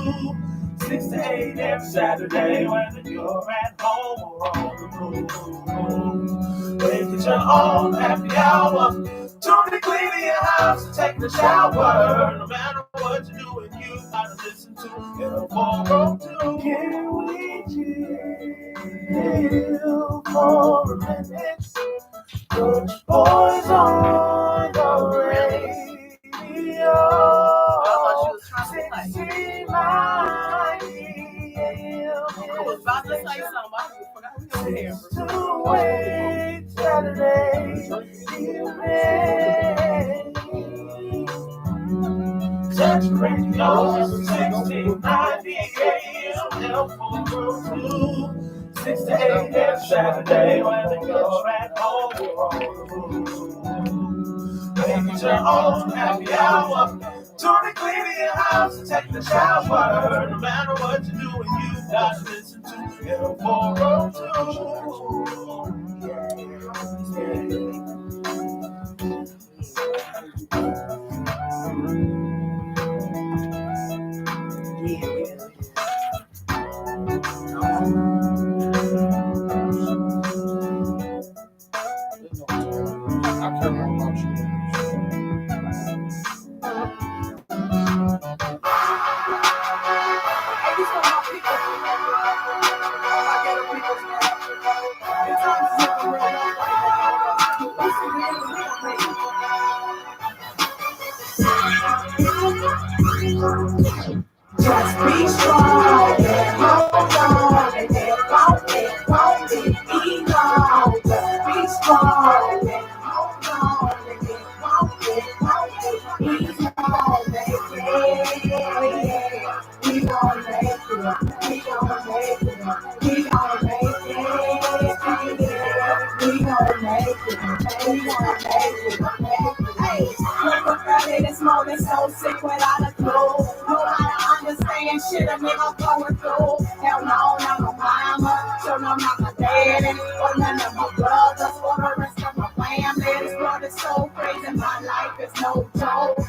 402, 6 to 8 every Saturday, whether you're at home or on the move. Make it your own happy hour. Tune in, clean your house, and take a shower. No matter what you're doing, you gotta listen to L402. Can we chill for a minute? Put your boys on the radio. I thought you was trying to play. I was about to say something, but I forgot we were here. Saturday Touch radio, 1690 AM, L402, 6 to 8 every Saturday, whether you're at home or on the move. Make it your own happy hour. Tune in, clean your house, and take the shower. No matter what you're doing, you gotta listen to L402. Just be strong and hold on and it won't be long. Just be strong and hold on and it won't be long. Yeah. We gon' make it. We gon' make it. We gon' make it. We gon' make it. We gon' make it. Hey, woke up early this morning, so sick without a clue. Understand shit a nigga going through. Hell no, not my mama, sure no, not my daddy, or none of my brothers, or the rest of my family. This world is so crazy, my life is no joke. A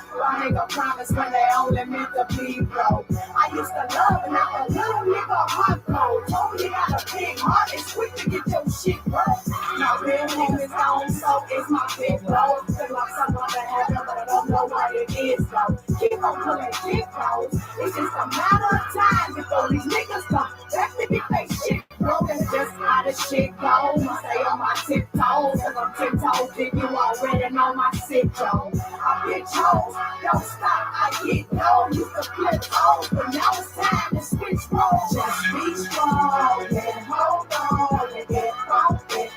nigga promise when they only meant to be broke. I used to love and now a little nigga heart cold. Told you got a big heart, it's quick to get your shit broke. Now real home is gone, so it's my big blow. Feel like someone that had it, but I don't know what it is though. Keep on pulling dick close. It's just a matter of time before these niggas come back to get they shit broke. That's just how the shit goes. I stay on my tiptoes, cause I'm tiptoes, then you already know my shit, yo. I bitch hoes, don't stop, I get low. Used to flip hoes, but now it's time to switch roles. Just be strong and hold on and it won't be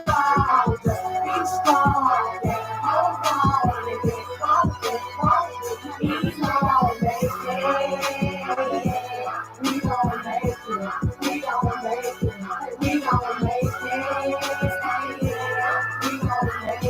long. Just be strong and hold on and it won't be long. We gon' make it. We gon' make it. We gon' make it. We gon' make it. Make it.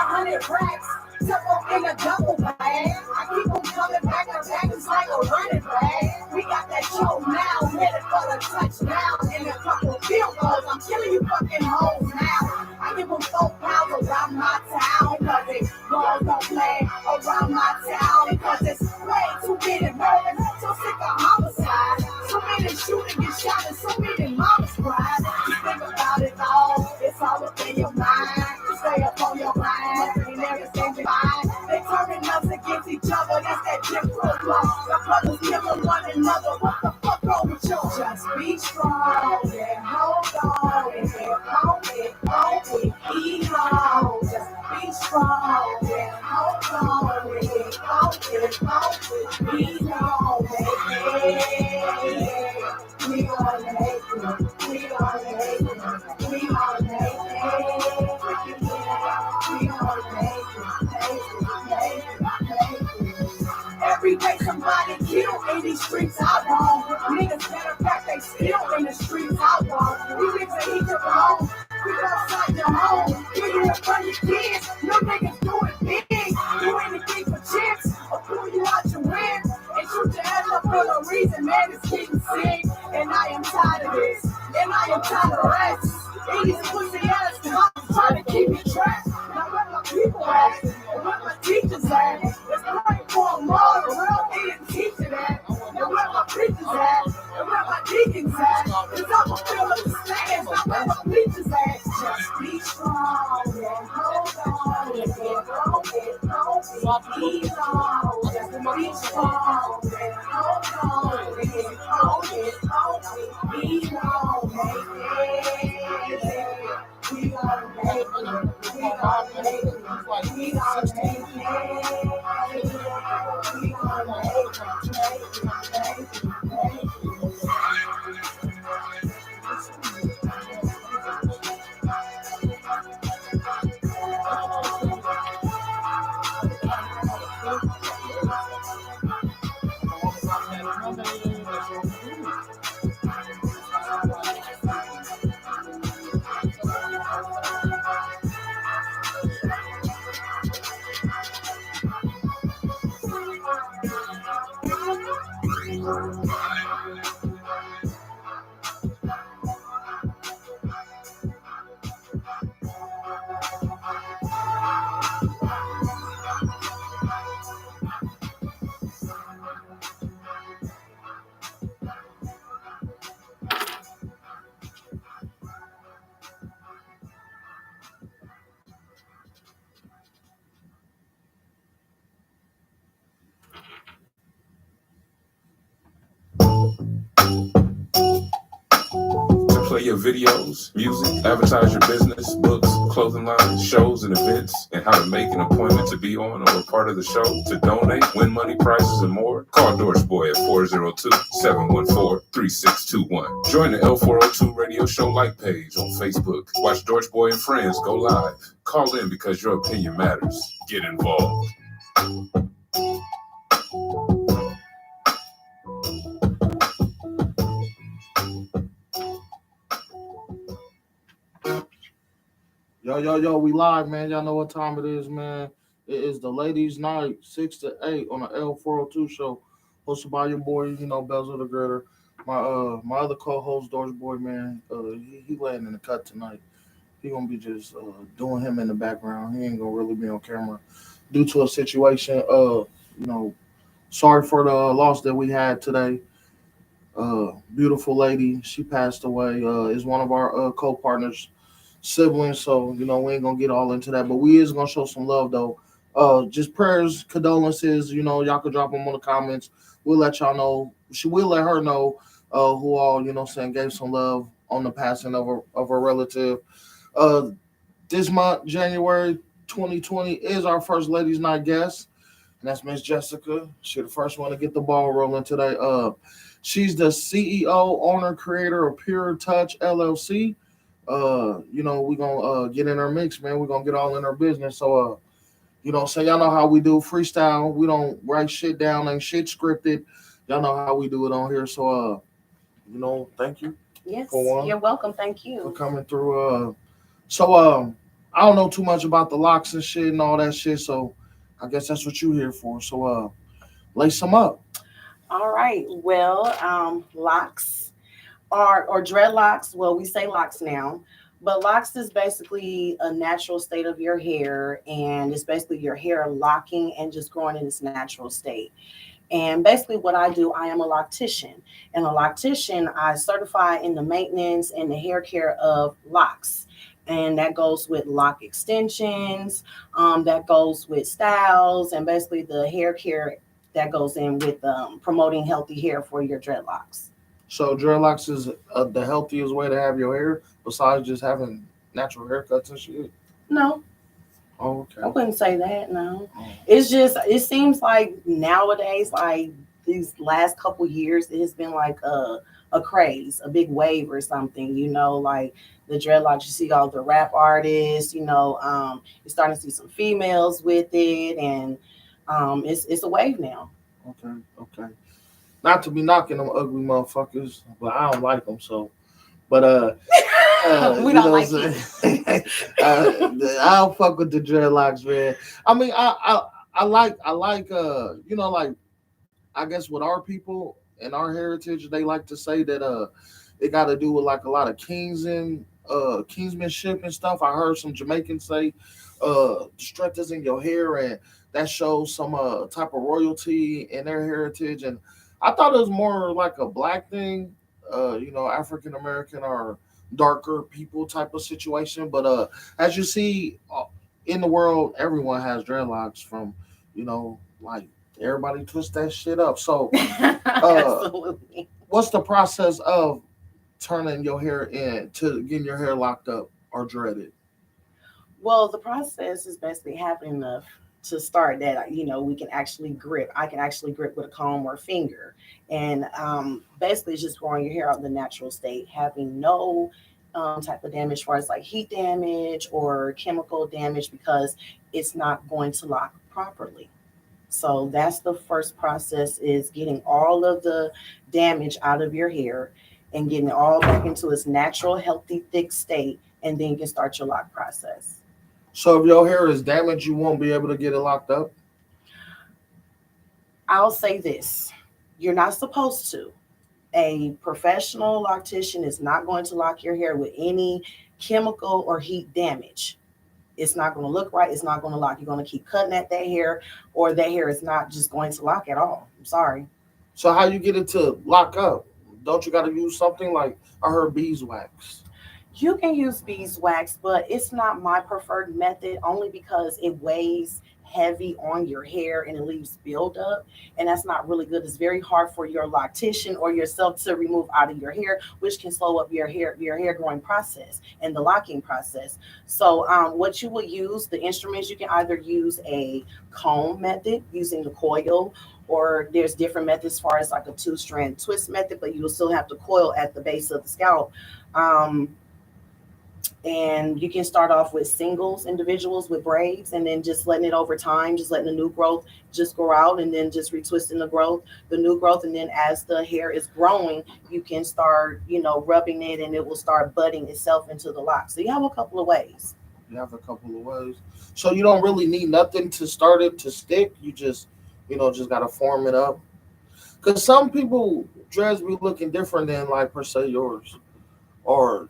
100 racks, double in a double bag. I keep on coming back and back, it's like a running bag. We got that show now, headed for the touchdown. In a couple field goals, I'm killing you fucking hoes now. I give them 4 pounds around my town, cause it girls don't play around my town, because it's way too many murders, so sick of homicide. So many shootings get shot and so many mamas cry. You think about it all, it's all within your mind. You stay up on your mind, ain't everything you find. They turning us against each other, that's that Jim Crow law. Your brothers killing one another, what the fuck wrong with you? Just be strong and hold on and it won't be long. Just be strong and hold on and it won't be long. We gon' make it. We gon' make it. We gon' make it. We gon' make it. Every day somebody killed in these streets I roam. Niggas matter of fact they still in the streets I walk. We niggas ain't eat your home. We outside your home. We do it for your kids. No niggas do it big. Do anything for chips or pull you out your win and shoot your ass up for no reason. Man, it's getting sick, and I am tired of this. And I am tired of rest. And these pussy ass cops trying to keep me trapped. Now where my people at? And where my teachers at? It's He's on. He's on. Hold on. He's on. We gonna make it. We gonna make it. We gonna make it. We gonna make it. To play your videos, music, advertise your business, books, clothing lines, shows, and events, and how to make an appointment to be on or a part of the show, to donate, win money, prizes, and more, call Dorch Boy at 402-714-3621. Join the L402 radio show like page on Facebook. Watch Dorch Boy and Friends go live. Call in because your opinion matters. Get involved. Yo, we live, man. Y'all know what time it is, man. It is the ladies' night, 6 to 8 on the L402 show, hosted by your boy, Bezel the Gritter. My other co-host, Dorch Boy, man, he laying in the cut tonight. He gonna be just doing him in the background. He ain't gonna really be on camera due to a situation. Sorry for the loss that we had today. Beautiful lady, she passed away. Is one of our co-partners, siblings, so we ain't gonna get all into that, but we is gonna show some love though. Just prayers, condolences, y'all can drop them on the comments. We'll let y'all know. We'll let her know who all gave some love on the passing of a relative. This month, January 2020, is our first ladies night guest, and that's Miss Jessica. She's the first one to get the ball rolling today. She's the CEO, owner, creator of Pure Touch LLC. We're gonna get in our mix, man. We're gonna get all in our business. So so y'all know how we do freestyle. We don't write shit down, ain't shit scripted. Y'all know how we do it on here. So thank you. Yes, for one, you're welcome. Thank for you. coming through. I don't know too much about the locks and shit and all that shit, so I guess that's what you here for. So lace them up. All right. Well, locks or dreadlocks. Well, we say locks now, but locks is basically a natural state of your hair, and it's basically your hair locking and just growing in its natural state. And basically, what I do, I am a loctician, and a loctician, I certify in the maintenance and the hair care of locks. And that goes with lock extensions, that goes with styles, and basically the hair care that goes in with promoting healthy hair for your dreadlocks. So dreadlocks is the healthiest way to have your hair, besides just having natural haircuts and shit? No. Oh, okay. I wouldn't say that, no. It's just, it seems like nowadays, like these last couple years, it has been like a craze, a big wave or something, like the dreadlocks. You see all the rap artists, you're starting to see some females with it, and it's a wave now. Okay. Not to be knocking them ugly motherfuckers, but I don't like them, so. But we don't like it. I don't fuck with the dreadlocks, man. I mean, I like like, I guess with our people and our heritage, they like to say that it got to do with like a lot of kings and kingsmanship and stuff. I heard some Jamaicans say the strength is in your hair, and that shows some type of royalty in their heritage. And I thought it was more like a black thing, African American or darker people type of situation. But as you see in the world, everyone has dreadlocks, from Like everybody twist that shit up. So, uh, Absolutely. what's the process of turning your hair in to getting your hair locked up or dreaded? Well, the process is basically having enough to start that we can actually grip. I can actually grip with a comb or finger, and basically it's just growing your hair out in the natural state, having no type of damage, as far as like heat damage or chemical damage, because it's not going to lock properly. So that's the first process, is getting all of the damage out of your hair and getting it all back into its natural, healthy, thick state, and then you can start your lock process. So if your hair is damaged, you won't be able to get it locked up. I'll say this: you're not supposed to. A professional loctician is not going to lock your hair with any chemical or heat damage. It's not going to look right. It's not going to lock. You're going to keep cutting at that hair, or that hair is not just going to lock at all. I'm sorry. So how you get it to lock up? Don't you got to use something like I heard beeswax? You can use beeswax, but it's not my preferred method, only because it weighs heavy on your hair and it leaves buildup. And that's not really good. It's very hard for your loctician or yourself to remove out of your hair, which can slow up your hair growing process and the locking process. So what you will use, the instruments, you can either use a comb method using the coil, or there's different methods as far as like a two-strand twist method, but you will still have the coil at the base of the scalp. Um, and you can start off with singles, individuals with braids, and then just letting it over time, just letting the new growth just grow out, and then just retwisting the new growth. And then as the hair is growing, you can start, rubbing it, and it will start budding itself into the lock. So you have a couple of ways. You have a couple of ways. So you don't really need nothing to start it to stick. You just gotta form it up. Cause some people dreads be looking different than like per se yours, or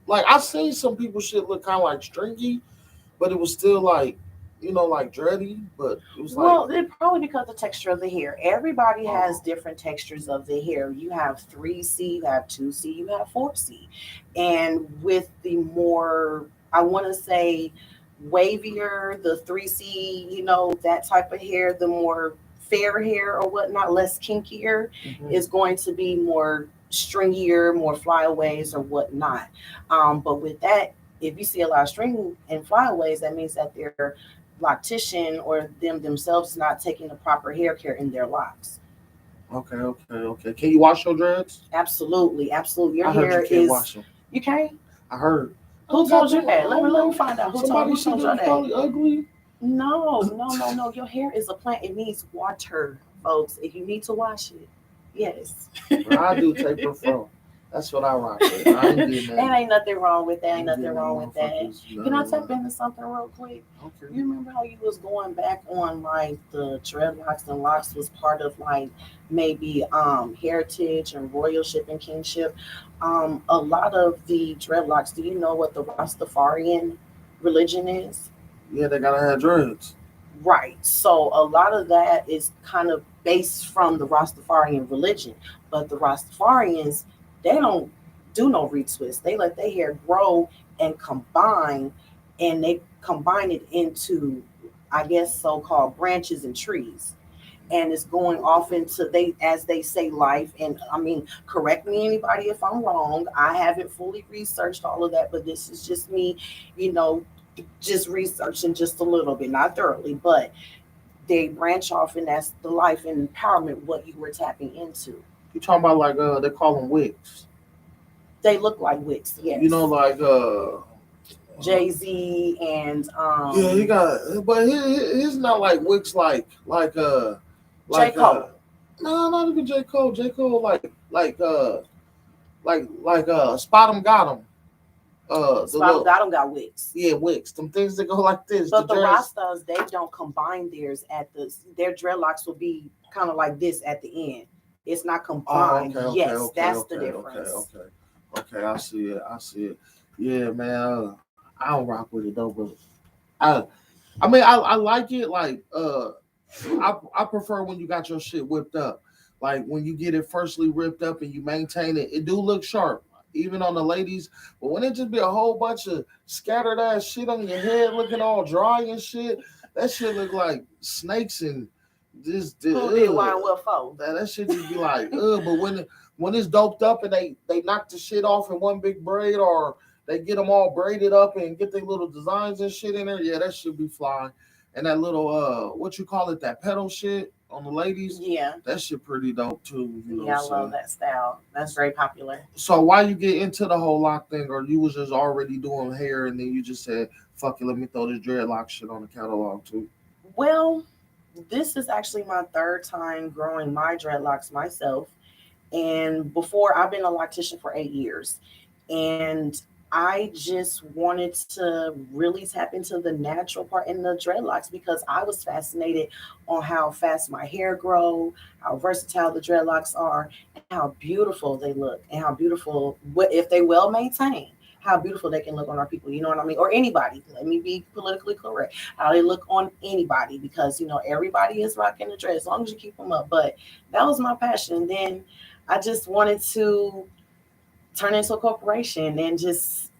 like I seen some people shit look kind of like stringy, but it was still like like dready, but it was like Well, it probably because the texture of the hair. Everybody has oh different textures of the hair. You have 3C, you have 2C, you have 4C. And with the more, I want to say, wavier, the 3C, that type of hair, the more fair hair or whatnot, less kinkier, mhm. is going to be more stringier, more flyaways or whatnot. But with that, if you see a lot of string and flyaways, that means that they're loctician or them themselves is not taking the proper hair care in their locks. Okay. Can you wash your dreads? Absolutely, absolutely. Your I heard you hair can't is, wash them. you can't. I heard. I Who don't got told you them. I that? Let me don't let me know. find out. Somebody Who said told they you was that? probably ugly. No, no, no, no. Your hair is a plant. It needs water, folks. If you need to wash it, yes. I do taper fro. That's what I rock with. I ain't getting And that. ain't nothing wrong with that. I Ain't ain't nothing getting that wrong with that. motherfuckers. Can I No. tap into something real quick? Okay. You remember how you was going back on like the dreadlocks and locks was part of like maybe heritage and royalship and kingship. A lot of the dreadlocks. Do you know what the Rastafarian religion is? Yeah, they gotta have dreads. Right. So a lot of that is kind of based from the Rastafarian religion, but the Rastafarians, they don't do no retwist. They let their hair grow and combine, and they combine it into, I guess, so-called branches and trees. And it's going off into, they, as they say, life. And I mean, correct me anybody if I'm wrong. I haven't fully researched all of that, but this is just me, you know, just researching just a little bit, not thoroughly, but they branch off, and that's the life and empowerment what you were tapping into. You talking about like they call them wigs. They look like wicks, yes. Like Jay-Z and yeah, he got, but his not like wigs J. like Cole. no, not even J Cole. J Cole Spot 'em got 'em. The Spot little got them got wicks. yeah wigs. Them things that go like this. But the dreads. Rastas, they don't combine theirs at their dreadlocks will be kind of like this at the end. It's not Oh, combined. Yes, that's the difference. Okay. I see it. Yeah, man. I don't rock with it though, but I, I mean, I like it. Like, I prefer when you got your shit whipped up. Like when you get it firstly ripped up and you maintain it, it do look sharp, even on the ladies. But when it just be a whole bunch of scattered ass shit on your head, looking all dry and shit, That shit look like snakes and just Who did why and what for? that shit just be like but when it's doped up and they knock the shit off in one big braid or they get them all braided up and get their little designs and shit in there, yeah, that should be fly. And that little what you call it, that pedal shit on the ladies, Yeah. that shit pretty dope too. You know Yeah, I what I'm love saying? that style. That's very popular. So why you get into the whole lock thing, or you was just already doing hair and then you just said, "Fuck it, let me throw this dreadlock shit on the catalog too." Well, this is actually my third time growing my dreadlocks myself. And before, I've been a loctician for 8 years. And I just wanted to really tap into the natural part in the dreadlocks because I was fascinated on how fast my hair grow, how versatile the dreadlocks are, and how beautiful they look, and how beautiful, if they well maintained, how beautiful they can look on our people. You know what I mean? Or anybody. Let me be politically correct. How they look on anybody because everybody is rocking the dread as long as you keep them up. But that was my passion. And then I just wanted to turn into a corporation and just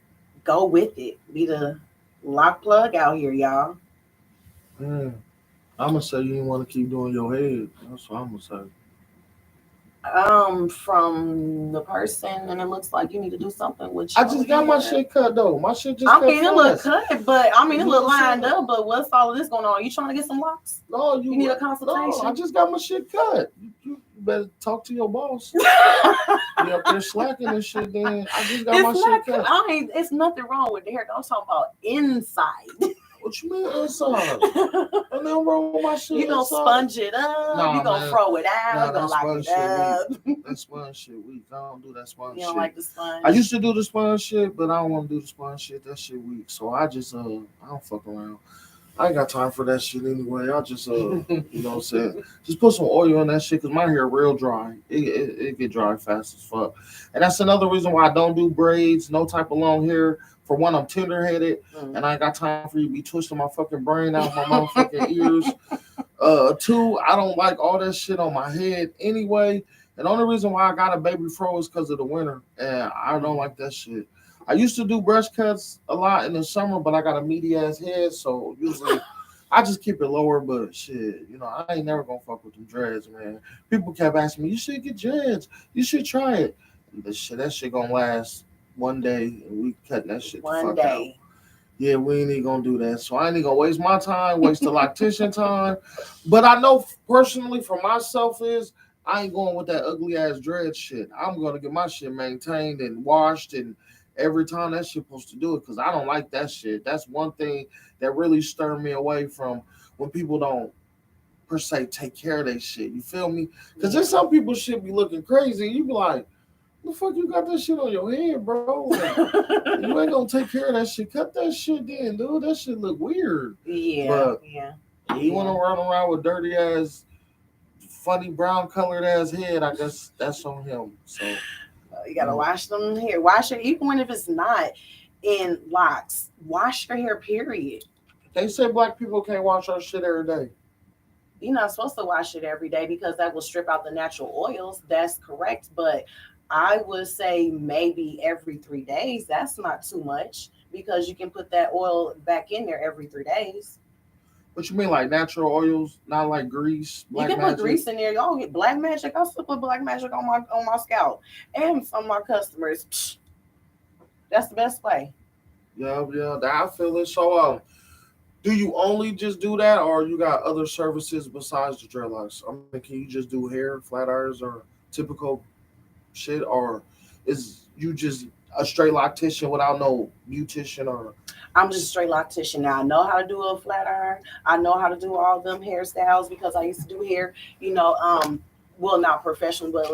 go with it. Be the lock plug out here, y'all. Mm. I'm gonna say you didn't want to keep doing your head. That's what I'm gonna say. From the person, and it looks like you need to do something with I your just got my hair. shit cut though. My shit just I cut mean, it look fast. cut, but I mean, it You look know what I'm lined saying? up. But what's all of this going on? You trying to get some locks? No, You need a no, consultation? I just got my shit cut. You better talk to your boss. You up there slacking and shit. Then I just got my It's shit not. cut. I mean, it's nothing wrong with the hair. I'm talking about inside. What you mean inside? And then wrong with my shit You gonna inside? sponge it up? Nah, You gonna man. throw it out? Nah, You gonna that lock sponge it shit up? weak. That sponge shit weak. I don't do that sponge You shit. don't like the sponge? I used to do the sponge shit, but I don't want to do the sponge shit. That shit weak. So I just I don't fuck around. I ain't got time for that shit anyway. I just you know what I'm saying? Just put some oil in that shit because my hair real dry. It get dry fast as fuck. And that's another reason why I don't do braids, no type of long hair. For one, I'm tender headed and I ain't got time for you to be twisting my fucking brain out my motherfucking ears. Two, I don't like all that shit on my head anyway. And the only reason why I got a baby fro is because of the winter. And I don't like that shit. I used to do brush cuts a lot in the summer, but I got a meaty ass head, so usually I just keep it lower. But shit, I ain't never gonna fuck with them dreads, man. People kept asking me, "You should get dreads. You should try it." And that shit gonna last one day, and we cutting that shit the One fuck out. day. Yeah, we ain't even gonna do that. So I ain't even gonna waste my time, waste the lactation time. But I know personally for myself is I ain't going with that ugly ass dread shit. I'm gonna get my shit maintained and washed and every time that shit supposed to do it because I don't like that shit. That's one thing that really stirred me away from when people don't per se take care of their shit. You feel me? Because there's some people shit be looking crazy. You be like, the fuck you got that shit on your head, bro? Like, you ain't gonna take care of that shit. Cut that shit then, dude. That shit look weird. Yeah, But yeah. you wanna run around with dirty ass, funny brown colored ass head, I guess that's on him. So You gotta wash them hair. Wash it, even when if it's not in locks. Wash your hair, period. they say black people can't wash our shit every day. You're not supposed to wash it every day because that will strip out the natural oils. That's correct. But I would say maybe every 3 days. That's not too much because you can put that oil back in there every 3 days. What you mean, like natural oils, not like grease, You black can put magic? grease in there. Y'all get black magic. I still put black magic on my scalp and some of my customers. That's the best way. Yeah, yeah, that I feel it. So, do you only just do that, or you got other services besides the dreadlocks? I mean, can you just do hair, flat irons, or typical shit, or is you just a straight loctician without no beautician or? I'm just a straight loctician now. I know how to do a flat iron. I know how to do all them hairstyles because I used to do hair, well, not professional, but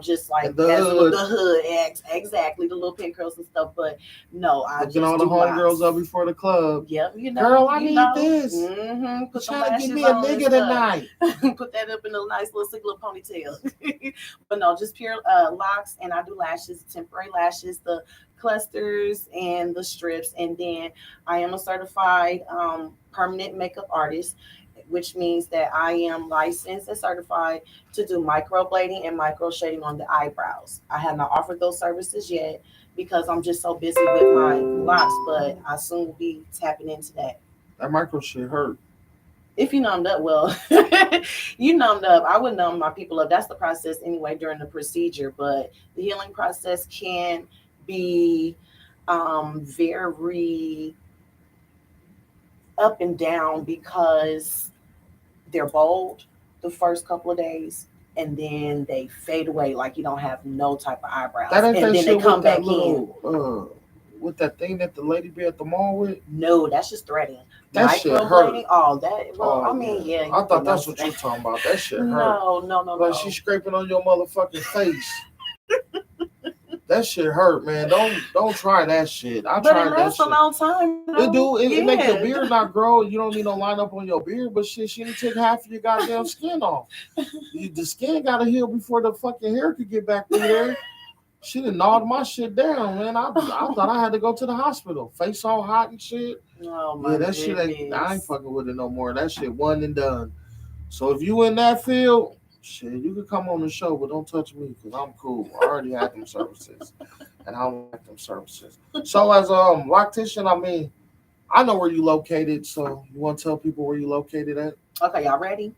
just like And the as hood. the hood, exactly the little pin curls and stuff. But no, I Looking just all the do homegirls locks. up before the club. Yep, Girl, I need this. Put some Trying to give lashes me a on and nigga stuff. tonight. Put that up in a nice little single ponytail. But no, just pure locks, and I do lashes, temporary lashes, the clusters and the strips, and then I am a certified permanent makeup artist, which means that I am licensed and certified to do microblading and micro shading on the eyebrows. I have not offered those services yet because I'm just so busy with my locks, but I soon will be tapping into that. That micro shit hurt. If you numbed up, well, you numbed up. I would numb my people up. That's the process anyway during the procedure. But the healing process can be very up and down because they're bold the first couple of days and then they fade away like you don't have no type of eyebrows. That ain't And that then they shit come with that back in. little with that thing that the lady be at the mall with. No, that's just threading. That shit hurt. Microblading, all that. Well, I Oh mean, yeah, yeah, I you thought can that's what you understand. talking about. That shit hurt. No, Like no. she scraping on your motherfucking face. That shit hurt, man. Don't try that shit. I But it tried that lasts a shit. long time, though. It do. It make your Yeah. beard not grow. You don't need no line up on your beard. But shit, she didn't take half of your goddamn skin off. The skin gotta heal before the fucking hair could get back through there. She done gnawed my shit down, man. I thought I had to go to the hospital. Face all hot and shit. Oh my Yeah, that shit ain't. I ain't goodness. fucking with it no more. That shit one and done. So if you in that field, shit, you can come on the show, but don't touch me because I'm cool. I already had them services, and I don't like them services. So as loctician, I mean, I know where you located. So you want to tell people where you located at? Okay, y'all ready?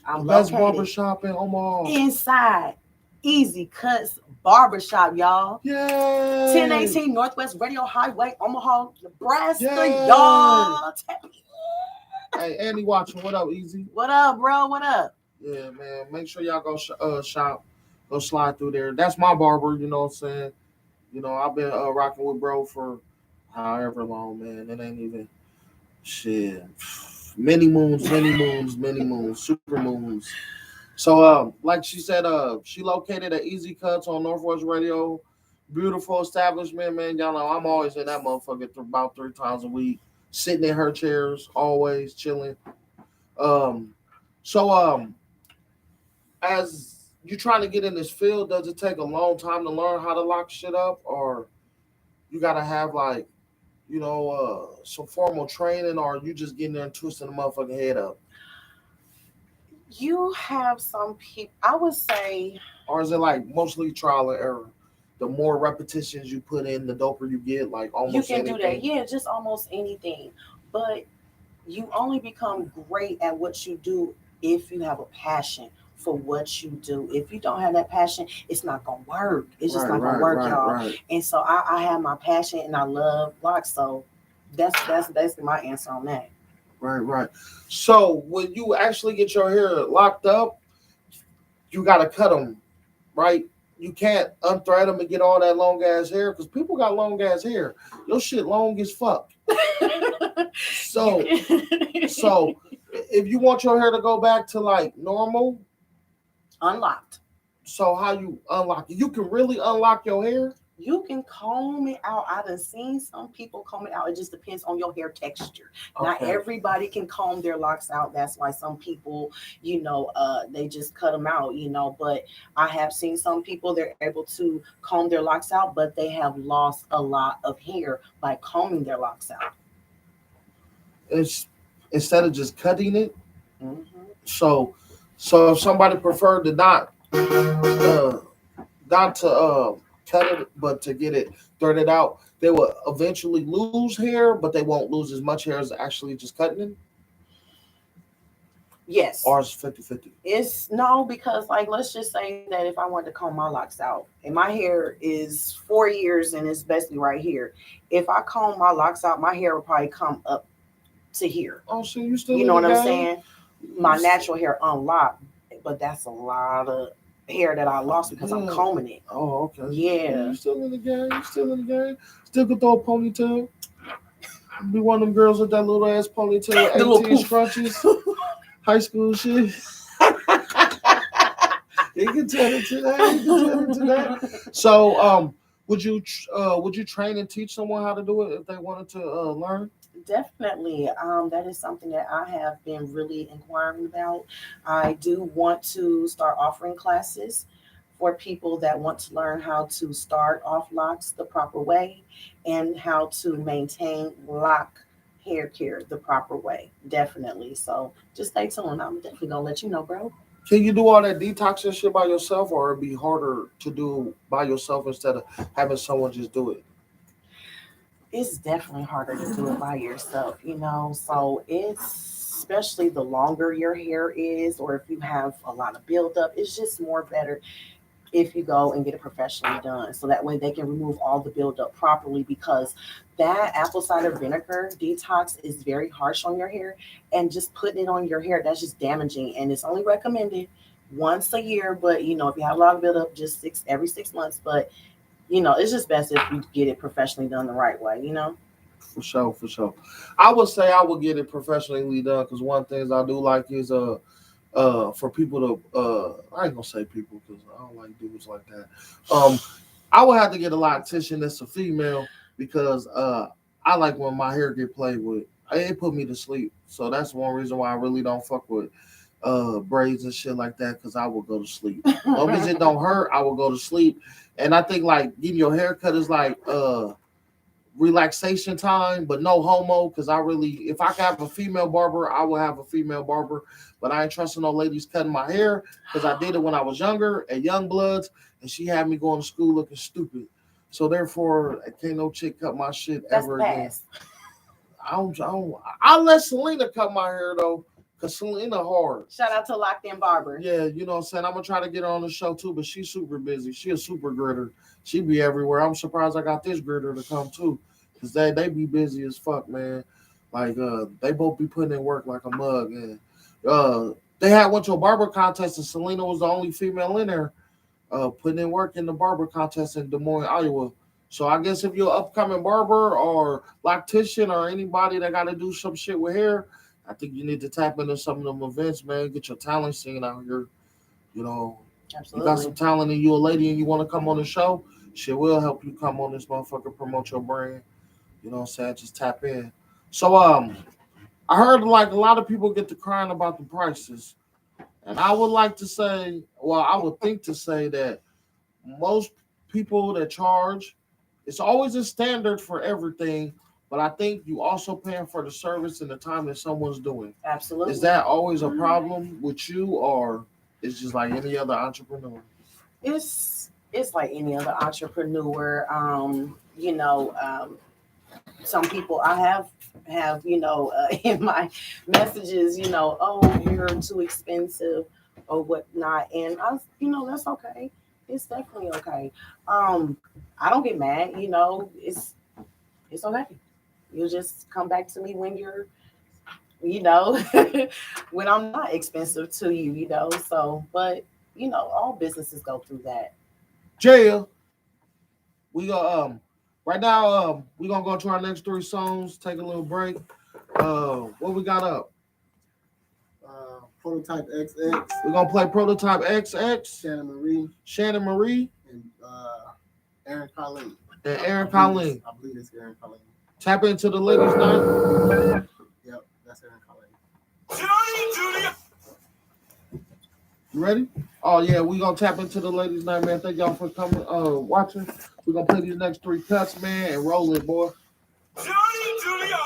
The I'm best located barbershop in Omaha. inside Easy Cuts Barbershop, y'all. Yeah. 1018 Northwest Radio Highway, Omaha, Nebraska, Yay. y'all. Hey, Andy watching. What up, Easy? What up, bro? What up? Yeah, man. Make sure y'all go shop. Go slide through there. That's my barber. You know what I'm saying? You know, I've been rocking with bro for however long, man. It ain't even shit. Many moons, super moons. So, like she said, she located at Easy Cuts on Northwest Radio. Beautiful establishment, man. Y'all know I'm always in that motherfucker about 3 times a week, sitting in her chairs, always chilling. Um, so as you trying to get in this field, does it take a long time to learn how to lock shit up, or you gotta have like, some formal training, or you just getting there and twisting the motherfucking head up? You have some people, I would say, Or is it like mostly trial and error? The more repetitions you put in, the doper you get, like you almost can anything. do that. Yeah, just almost anything. But you only become great at what you do if you have a passion for what you do. If you don't have that passion, it's not gonna work. It's just not gonna work, y'all. Right. And so I have my passion and I love locks. So that's basically my answer on that. Right. So when you actually get your hair locked up, you gotta cut them, right? You can't unthread them and get all that long ass hair because people got long ass hair. Your shit long as fuck. So if you want your hair to go back to like normal, Unlocked. so how you unlock it? You can really unlock your hair. You can comb it out. I done seen some people comb it out. It just depends on your hair texture. Not Okay. everybody can comb their locks out. That's why some people, they just cut them out, But I have seen some people, they're able to comb their locks out, but they have lost a lot of hair by combing their locks out. It's instead of just cutting it. Mm-hmm. So if somebody preferred to not to cut it, but to get it threaded out, they will eventually lose hair, but they won't lose as much hair as actually just cutting it. Yes. Or it's 50-50. It's no, because like let's just say that if I wanted to comb my locks out and my hair is 4 years and it's basically right here, if I comb my locks out, my hair will probably come up to here. Oh, so you still You know in what the I'm game? saying? My natural hair unlocked, but that's a lot of hair that I lost because I'm combing it. Oh, okay. Yeah. You still in the game? Still could throw a ponytail? Be one of them girls with that little ass ponytail, The little 18 poof. scrunchies, high school shit. You can turn into that. So, would you train and teach someone how to do it if they wanted to learn? Definitely. That is something that I have been really inquiring about. I do want to start offering classes for people that want to learn how to start off locks the proper way and how to maintain lock hair care the proper way. Definitely. So just stay tuned. I'm definitely gonna let you know, bro. Can you do all that detox and shit by yourself, or it'd be harder to do by yourself instead of having someone just do it? it's definitely harder to do it by yourself, you know. So it's especially the longer your hair is, or if you have a lot of buildup, it's just more better if you go and get it professionally done. So that way they can remove all the buildup properly because that apple cider vinegar detox is very harsh on your hair. And just putting it on your hair, that's just damaging. And it's only recommended once a year. But you know, if you have a lot of buildup, just every 6 months. But you know, it's just best if you get it professionally done the right way, you know? For sure, for sure. I would say I would get it professionally done because one thing I do like is for people to I ain't gonna say people because I don't like dudes like that. I would have to get a loctician that's a female because I like when my hair get played with. It put me to sleep. So that's one reason why I really don't fuck with braids and shit like that because I will go to sleep. As long as it don't hurt, I will go to sleep. And I think like getting your hair cut is like relaxation time, but no homo. Because I really, if I could have a female barber, I would have a female barber. But I ain't trusting no ladies cutting my hair because I did it when I was younger at Young Bloods, and she had me going to school looking stupid. So therefore, can't no chick cut my shit That's ever fast. again. I'll let Selena cut my hair though, cause Selena hard. Shout out to Locked In Barber. Yeah, you know what I'm saying? I'm gonna try to get her on the show too, but she's super busy. She a super gritter. She be everywhere. I'm surprised I got this gritter to come too. Cause they be busy as fuck, man. Like they both be putting in work like a mug. And they went to a barber contest and Selena was the only female in there putting in work in the barber contest in Des Moines, Iowa. So I guess if you're an upcoming barber or loctician or anybody that got to do some shit with hair, I think you need to tap into some of them events, man. Get your talent seen out here. You know, Absolutely. you got some talent and you a lady and you want to come on the show, shit will help you come on this motherfucker, promote your brand. You know what I'm saying? Just tap in. So I heard like a lot of people get to crying about the prices. And I would like to say, well, I would think to say that most people that charge, it's always a standard for everything, but I think you also paying for the service and the time that someone's doing. Absolutely. Is that always a problem with you, or it's just like any other entrepreneur? It's like any other entrepreneur. You know, some people I have you know in my messages, you know, oh, you're too expensive or whatnot, and you know, that's okay. It's definitely okay. I don't get mad, you know. It's okay. You just come back to me when you're, you know, when I'm not expensive to you, you know. So, but you know, all businesses go through that. Jaya, we go right now. We gonna go to our next three songs. Take a little break. What we got up? Prototype XX, We're gonna play Prototype XX, Shannon Marie, and Aaron Colleen. Aaron Colleen. I believe it's Aaron Colleen. Tap into the ladies' night. Yep, that's Aaron Colleen. You ready? Oh yeah, we gonna tap into the ladies' night, man. Thank y'all for coming, watching. We're gonna play these next three cuts, man, and roll it, boy. Johnny Giuliano.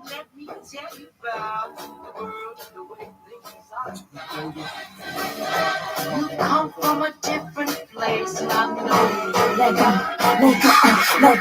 Let me tell you about the world and the way things are. You come from a different place, and I know. Let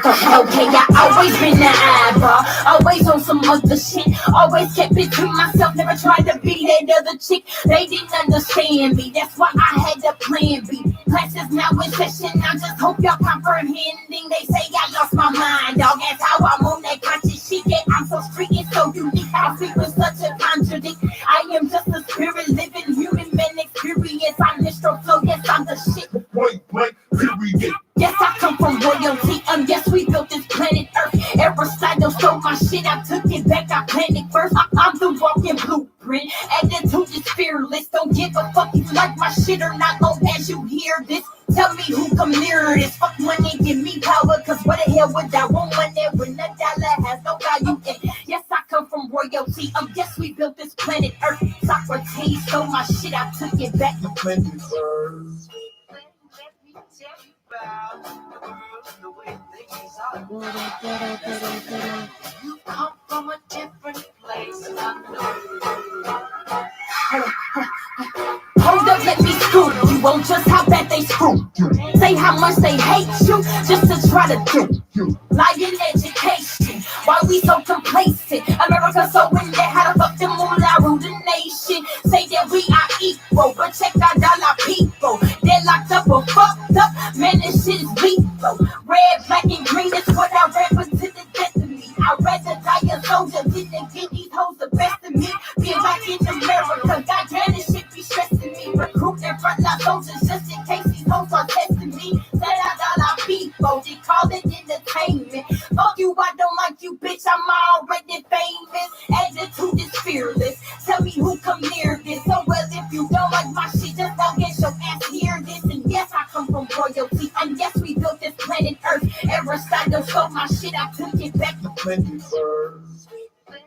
go. Okay, I always been the eyeball, always on some other shit. Always kept it to myself, never tried to be that other chick. They didn't understand me, that's why I had to plan B. Classes now in session, I just hope y'all comprehending. They say I lost my mind, dog. That's how I move that conscious shit. Yeah, I'm so street and so unique. I speak with such a contradict. I am just a spirit, living human man experience. I'm Mr. Flow, yes, I'm the shit. Point blank, period. Yes, I come from royalty. Yes, we built this planet Earth. Aristotle stole my shit. I took it back. I planned it first. I'm the walking blueprint. Attitude is fearless. Don't give a fuck if you like my shit or not. Long as you hear this, tell me who come near this. Fuck money, give me power. Cause what the hell would I want money when a dollar has no value? And yes, I come from royalty. Yes, we built this planet Earth. Socrates stole my shit. I took it back. The plenty first. About the world and the way things are. You come from a different place, and I know. Hold up, let me scoop you on just how bad they screw you. Say how much they hate you, just try to do. Lying education, why we so complacent? America so in there, how the fuck them moolah rule the nation? Say that we are equal, but check out all our people. They're locked up or fucked up, man, this shit is lethal. Red, black, and green is what I represent the death of me. I'd rather die a soldier than get these hoes the best of me. Being black in America, goddamn, this shit be stressing me. Recruiting frontline soldiers just in case these hoes are testing me. Set out all our people, they call it entertainment. Fuck you, I don't like you, bitch, I'm already famous. Attitude is fearless. Tell me who come near this. So well, if you don't like my shit, just don't get your ass near this. And yes, I come from royalty. And yes, we built this planet Earth. Aristotle stole my shit, I took it back. Thank you, sir. Let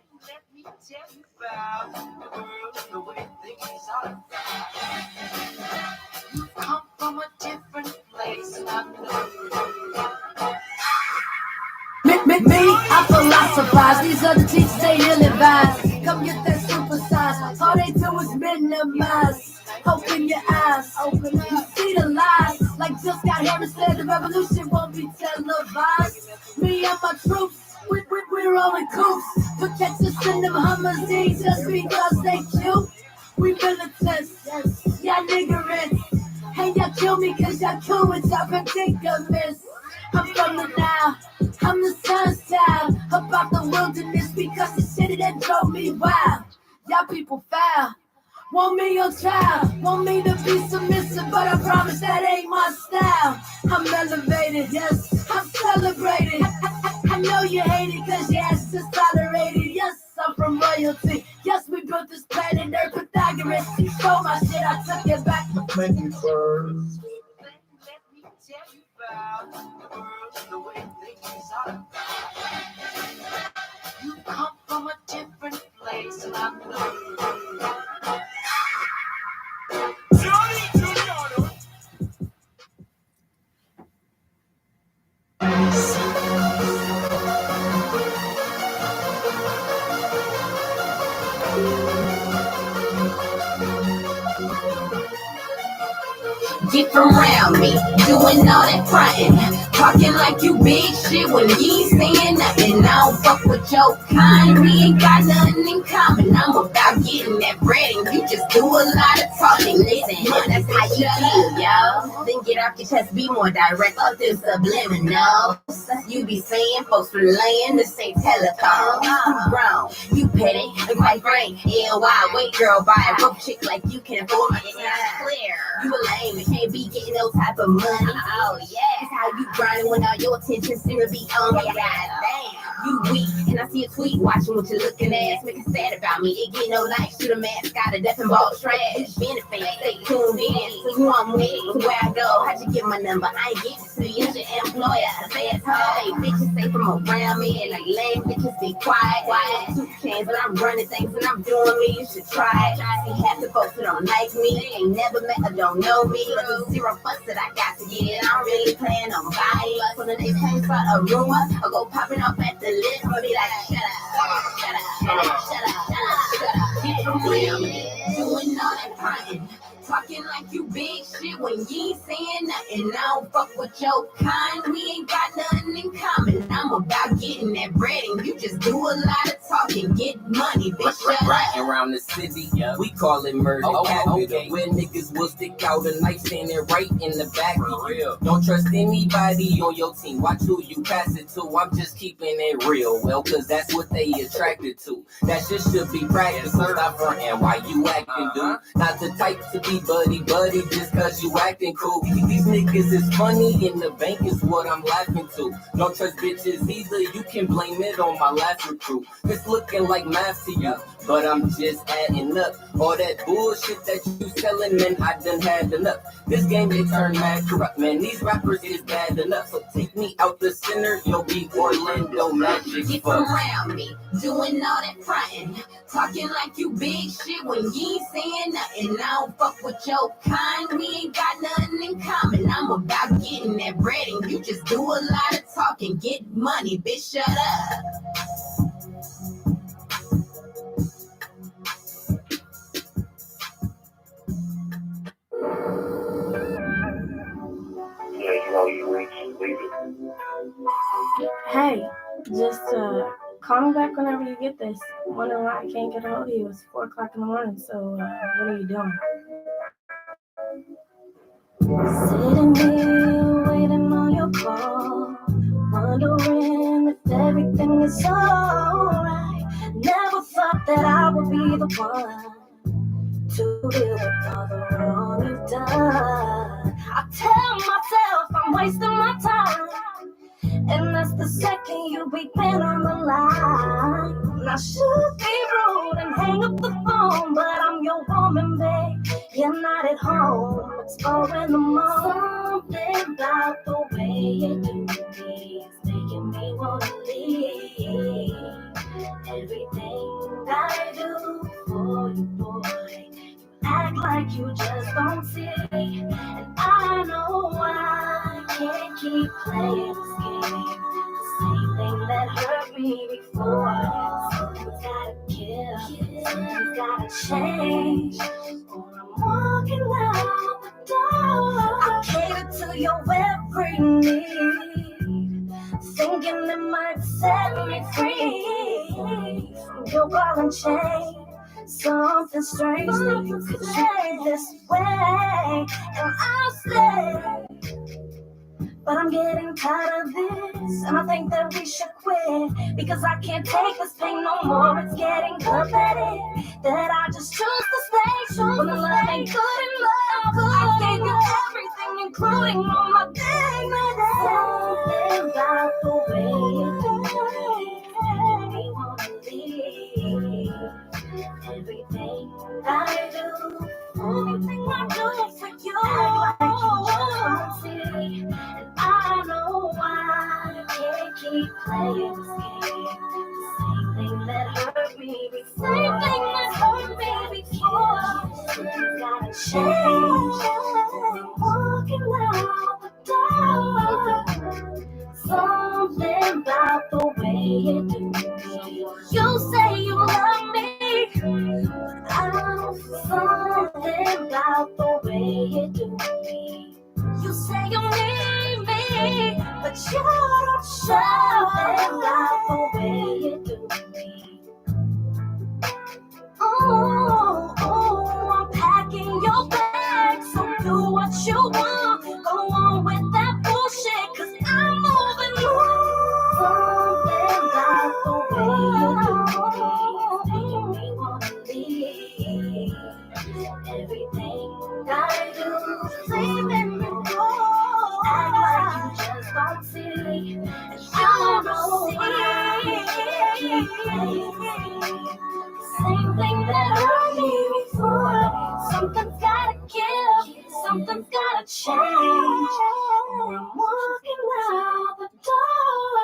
me tell you about the world, the way things are. You come from a different place, and I know. Me, I philosophize. These other teachers ain't ill-advised. Come get that supersize. All they do is minimize. Open your eyes. You see the lies. Like just got here and said the revolution won't be televised. Me and my troops, we're all in coops. But catch us in them Hummers just because they cute. We militants, y'all niggerants. Hey, y'all kill me cause y'all cool with y'all predicaments. I'm from the Nile, I'm the sun's child. About the wilderness because the city that drove me wild. Y'all people foul, want me your child. Want me to be submissive, but I promise that ain't my style. I'm elevated, yes, I'm celebrated. I know you hate it cause your ass is tolerated. Yes, I'm from royalty. Yes, we built this planet Earth. Pythagoras, you stole my shit, I took it back. Thank you, sir. Let me tell you about the world, the way things are. You come from a different place, and I know. Giuliano. Get around me, doing all that frontin', talking like you big shit when you ain't saying nothing. I don't fuck with your kind, we ain't got nothing in common. I'm about getting that bread and you just do a lot of talking. Listen, that's how you feel, yo. Then get off your chest, be more direct, up this subliminal. You be saying folks relaying, this ain't telephone. You grown, you petty, and quite frank. Yeah, why wait, girl, buy a broke chick like you can afford it. It's clear. You a lame, you can't be getting no type of money. Oh yeah, it's how you grinding when all your attention seem to be on me. God damn, you weak, and I see a tweet watching what you looking at. Make it sad about me, it get no likes. Shoot a mascot, a death and ball trash. Been a fan, stay tuned in. So who I'm with, to where I go. How'd you get my number? I ain't get to you. It's your employer. Say it's hey, bitches stay from around me, and like lame bitches be quiet. Two chains, but I'm running things and I'm doing me. You should try it. See half the folks who don't like me, they ain't never met or don't know me. But the zero fucks that I got to get, I don't really plan on buying. So the next time start a rumor, I'll go popping up at the list. I'll be like, shut up, shut up, shut up, shut up, shut up. Get around me, doing all that frontin'. Talking like you big shit when you ain't saying nothing. I don't fuck with your kind, we ain't got nothing in common. I'm about getting that bread and you just do a lot of talking. Get money, bitch, shut up. Riding around the city, we call it murder. Okay. Where niggas will stick out a knife standing right in the back of you. Don't trust anybody on your team. Watch who you pass it to. I'm just keeping it real. Well, cause that's what they attracted to. That shit should be practiced. Stop frontin' why you acting, dude. Not the type to be buddy just cause you acting cool. These niggas is funny in the bank is what I'm laughing to. Don't trust bitches either, you can blame it on my last recruit. It's looking like math to you, but I'm just adding up. All that bullshit that you selling, man, I done had enough. This game it turned mad corrupt, man, these rappers is bad enough. So take me out the center, you'll be Orlando Magic. Get around me, doing all that frontin', talking like you big shit when you ain't saying nothing. I don't fuck with your kind, we ain't got nothing in common. I'm about getting that bread and you just do a lot of talking. Get money, bitch, shut up. Yeah, you know, you reach, leave it. Come back whenever you get this. I'm wondering why I can't get a hold of you. It's 4 o'clock in the morning, so what are you doing? Sitting here waiting on your call, wondering if everything is alright. Never thought that I would be the one to deal with all the wrong you've done. I tell myself I'm wasting my time, and that's the second you begin on the line. I should be rude and hang up the phone, but I'm your woman, babe. You're not at home. It's 4 in the morning. Something about the way you do me is making me wanna leave. Everything I do for you, boy, act like you just don't see. And I know I can't keep playing this game. The same thing that hurt me before. Something's gotta give, something's gotta change, or I'm walking out the door. I cater to your every need, thinking it might set me free from your ball and chain. Something strange that you could change this way, and I'll stay. But I'm getting tired of this, and I think that we should quit, because I can't take this pain no more. It's getting pathetic that I just choose to stay. When the love ain't good enough, I gave you everything, including all my dignity. Something about the way you do it, me wanna leave. Everything I do, everything I do for you, act like you just don't see. And I know why I can't keep playing this game. The same thing that hurt me before. Same thing that hurt me before. Something's gotta change. Walking out the door. Something about the way you do me. You say you love me, but I don't feel something about the way you do me. You say you need me, but you don't show something about the way you do me. Oh, I'm packing your bag, so do what you want. Go on with that bullshit, 'cause I'm moving on. Something about the way you do me, making me wanna leave. Everything I do, leaving me alone. Act like you just don't see, and you don't see. Same thing that hurt me before. Something's gotta give, something's gotta change. I'm walking out the door.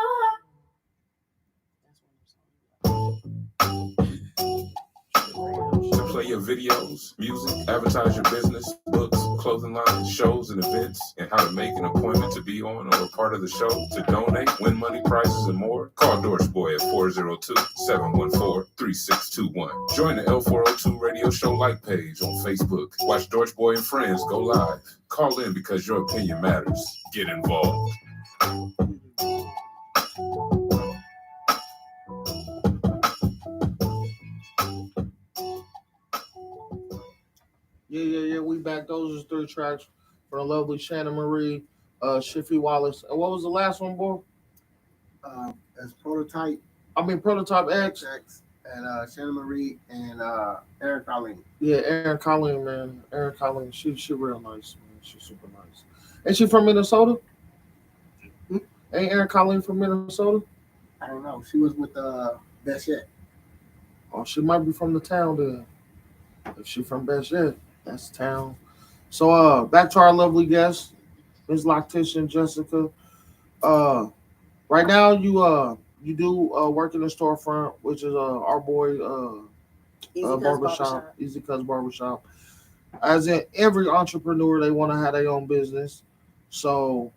To play your videos, music, advertise your business, books, clothing lines, shows, and events, and how to make an appointment to be on or a part of the show, to donate, win money, prizes, and more, call Dorch Boy at 402-714-3621. Join the L402 radio show like page on Facebook. Watch Dorch Boy and Friends go live. Call in because your opinion matters. Get involved. Yeah, we back. Those are 3 tracks for the lovely Shannon Marie, Shiffy Wallace. And what was the last one, boy? As Prototype Prototype X. and Shannon Marie and Eric Colleen. Yeah, Erin Colleen, man. Erin Colleen, she real nice, man. She's super nice. Ain't she from Minnesota? Hmm? Ain't Erin Colleen from Minnesota? I don't know. She was with Best Yet. Oh, she might be from the town then. If she from Best Yet, that's the town. So back to our lovely guest, Ms. Loctician Jessica. Right now you do work in the storefront, which is our boy barbershop, Easy Cuts Barbershop. As in every entrepreneur, they want to have their own business. So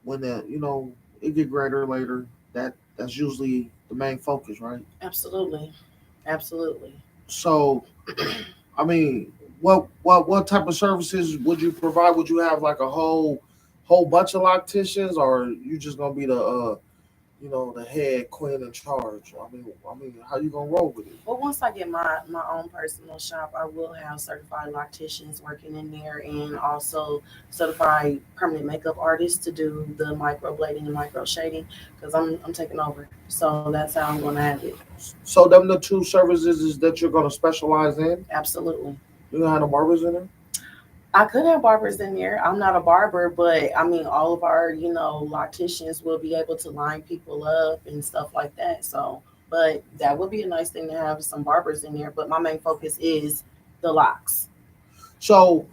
when it get greater later, that's usually the main focus, right? Absolutely. So, I mean, what type of services would you provide? Would you have like a whole bunch of locticians, or you just gonna be the the head queen in charge. I mean, how you gonna roll with it? Well, once I get my own personal shop, I will have certified locticians working in there, and also certified permanent makeup artists to do the microblading and micro shading, because I'm taking over. So that's how I'm gonna have it. So them the two services is that you're gonna specialize in. Absolutely. You gonna have the barbers in there. I could have barbers in there. I'm not a barber, but I mean, all of our, locticians will be able to line people up and stuff like that. So, but that would be a nice thing to have some barbers in there. But my main focus is the locks. So,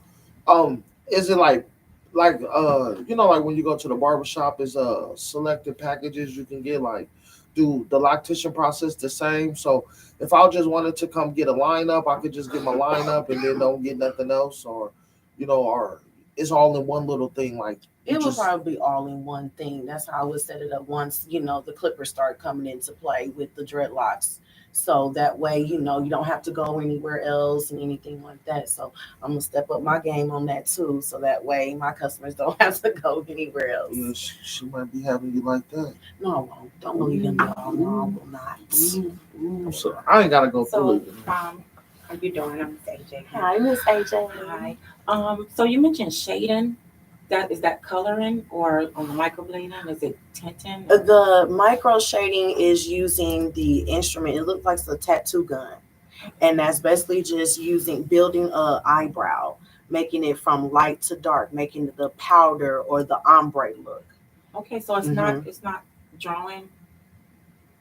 is it like when you go to the barber shop, is selected packages you can get, like do the loctician process the same? So if I just wanted to come get a lineup, I could just get my lineup and then don't get nothing else, or it's all in one little thing. Like It you would just probably be all in one thing. That's how I would set it up once, the clippers start coming into play with the dreadlocks. So that way, you don't have to go anywhere else and anything like that. So I'm gonna step up my game on that too. So that way my customers don't have to go anywhere else. she might be having you like that. No, I won't. Don't believe in y'all. No, I will not. So I ain't gotta go So, through it. how you doing? I'm Miss AJ. Hi, Miss AJ. Hi. So you mentioned shading. Is that coloring or on the microblading? Is it tinting? The micro shading is using the instrument. It looks like a tattoo gun. And that's basically just building a eyebrow, making it from light to dark, making the powder or the ombre look. Okay, so it's not drawing,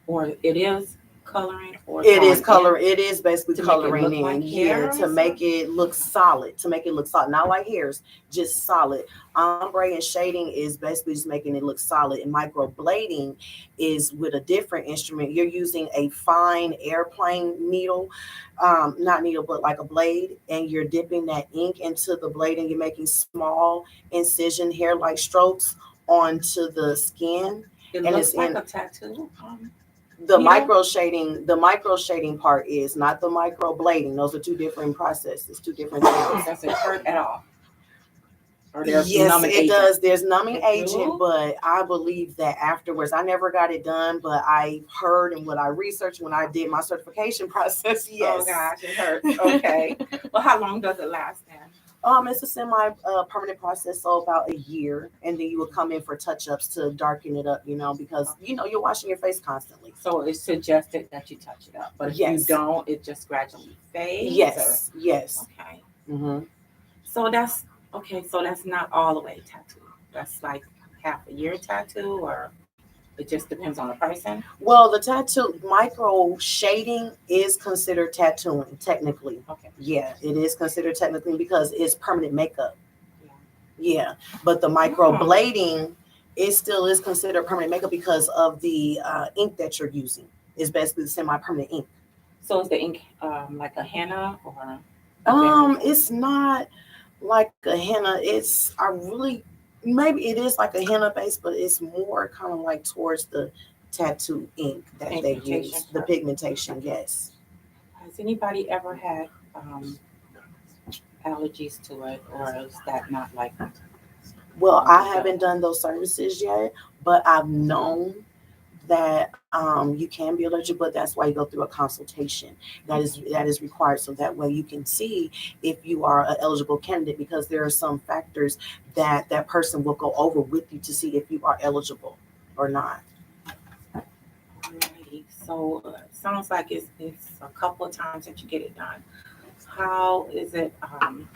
or it is coloring, or It is drawing color. It is basically To make it coloring look in, like hair or to make it look solid. To make it look solid, not like hairs, just solid. Ombre and shading is basically just making it look solid. And microblading is with a different instrument. You're using a fine airplane needle, not needle, but like a blade, and you're dipping that ink into the blade, and you're making small incision hair-like strokes onto the skin. It and looks it's like in- a tattoo. The Yeah. micro shading part is not the micro blading. Those are two different processes, two different things. Does it hurt at all? Or there's Yes, numbing it agent? does. There's numbing It agent, do? but I believe that afterwards, I never got it done, but I heard and what I researched when I did my certification process, yes. Oh gosh, it hurts. Okay. Well, how long does it last then? It's a semi permanent process, so about a year, and then you would come in for touch ups to darken it up, because you're washing your face constantly. So it's suggested that you touch it up, but if you Yes. don't, it just gradually fades. Yes, yes. Or? Okay. hmm So that's okay. So that's not all the way tattoo. That's like half a year tattoo, or it just depends on the person. Well, the tattoo micro shading is considered tattooing technically. Okay. Yeah, it is considered technically because it's permanent makeup. Yeah. Yeah, but the micro blading, it still is considered permanent makeup because of the ink that you're using. It's basically the semi-permanent ink. So is the ink like a henna or? It's not like a henna. Maybe it is like a henna base, but it's more kind of like towards the tattoo ink that they use. Pigmentation. The pigmentation, yes. Has anybody ever had allergies to it, or is that not like? Well, I haven't done those services yet, but I've known that you can be allergic, but that's why you go through a consultation. That is required, so that way you can see if you are an eligible candidate, because there are some factors that person will go over with you to see if you are eligible or not. Alrighty. So it sounds like it's a couple of times that you get it done. How is it? I want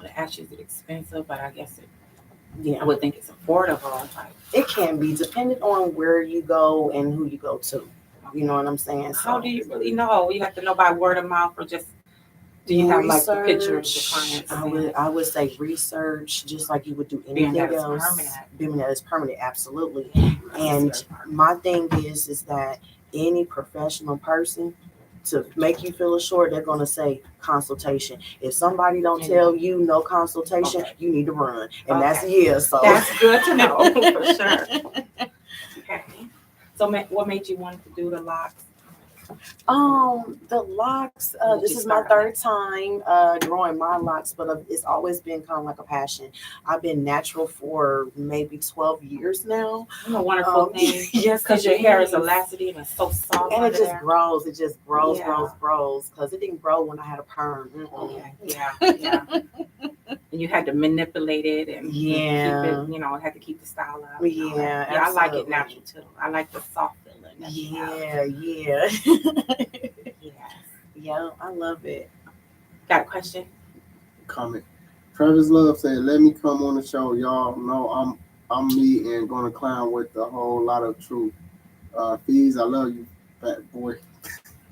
to ask you, is it expensive? But I guess I Yeah, would think it's affordable. Like, it can be depending on where you go and who you go to. You know what I'm saying? how do you really know? You have to know by word of mouth, or just do you have like the pictures of clients? I would say research, just like you would do Being anything that it's else. permanent. Being that it's permanent, absolutely. And my thing is that any professional person, to make you feel assured, they're gonna say consultation. If somebody don't tell you no consultation, Okay. you need to run. And Okay. that's so That's good to know for sure. Okay. So what made you want to do the locks? The locks. When did This you is my start on third time growing my locks, but it's always been kind of like a passion. I've been natural for maybe 12 years now. What a wonderful thing. Yes, Because it your hair is is. elastic and it's so soft And it under just there. grows. It just grows, Yeah. grows. Because it didn't grow when I had a perm. Okay. Yeah. And you had to manipulate it and Yeah. keep it, you know, had to keep the style up. and all that. Yeah, Yeah, I like it absolutely. natural too. I like the soft feeling. That you have. Yeah. Yes. Yeah, I love it. Got a question? Comment. Travis Love said, "Let me come on the show, y'all. Know I'm me and gonna clown with a whole lot of truth. Fees, I love you, fat boy."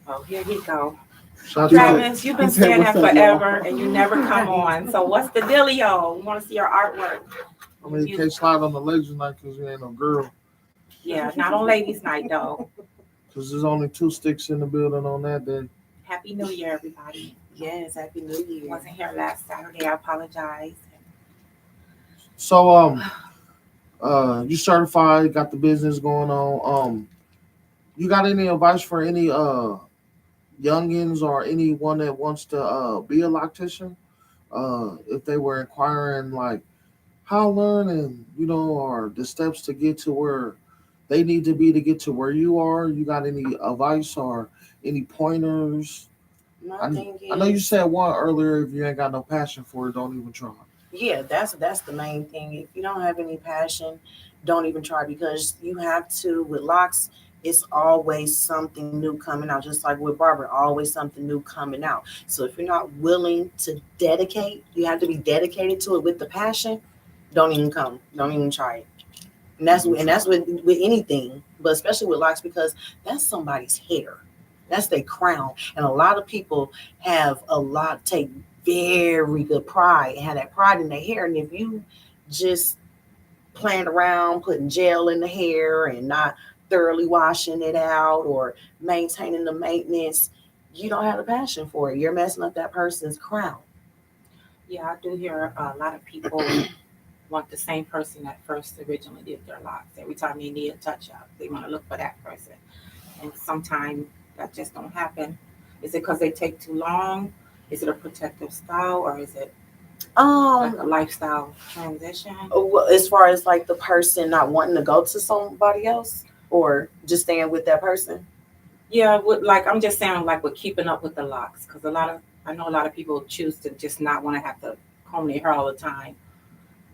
Oh, here he go. Shout out. Travis, you've been He said, saying that "What's up, y'all?" forever and you never come on. So what's the dealio? We want to see your artwork. I mean, you can't slide on the ladies night because you ain't no girl. Yeah, not on ladies' night though. Because there's only 2 sticks in the building on that day. Happy New Year, everybody. Yes, Happy New Year. Wasn't here last Saturday. I apologize. So you certified, got the business going on. You got any advice for any youngins or anyone that wants to be a loctician? If they were inquiring like how learn and or the steps to get to where they need to be to get to where you are. You got any advice or any pointers? I know you said one earlier. If you ain't got no passion for it, don't even try. Yeah, that's the main thing. If you don't have any passion, don't even try, because you have to with locks. It's always something new coming out, just like with barber, always something new coming out. So if you're not willing to dedicate, you have to be dedicated to it with the passion. Don't even come. Don't even try it. And that's with anything, but especially with locks, because that's somebody's hair. That's their crown. And a lot of people take very good pride and have that pride in their hair. And if you just playing around, putting gel in the hair and not thoroughly washing it out or maintaining the maintenance, you don't have a passion for it. You're messing up that person's crown. Yeah, I do hear a lot of people want the same person that first originally did their locks. Every time they need a touch up, they want to look for that person. And sometimes that just don't happen. Is it because they take too long? Is it a protective style, or is it like a lifestyle transition? Well, as far as like the person not wanting to go to somebody else or just staying with that person. Yeah, I'm just saying, like with keeping up with the locks, because I know a lot of people choose to just not want to have to comb their hair all the time.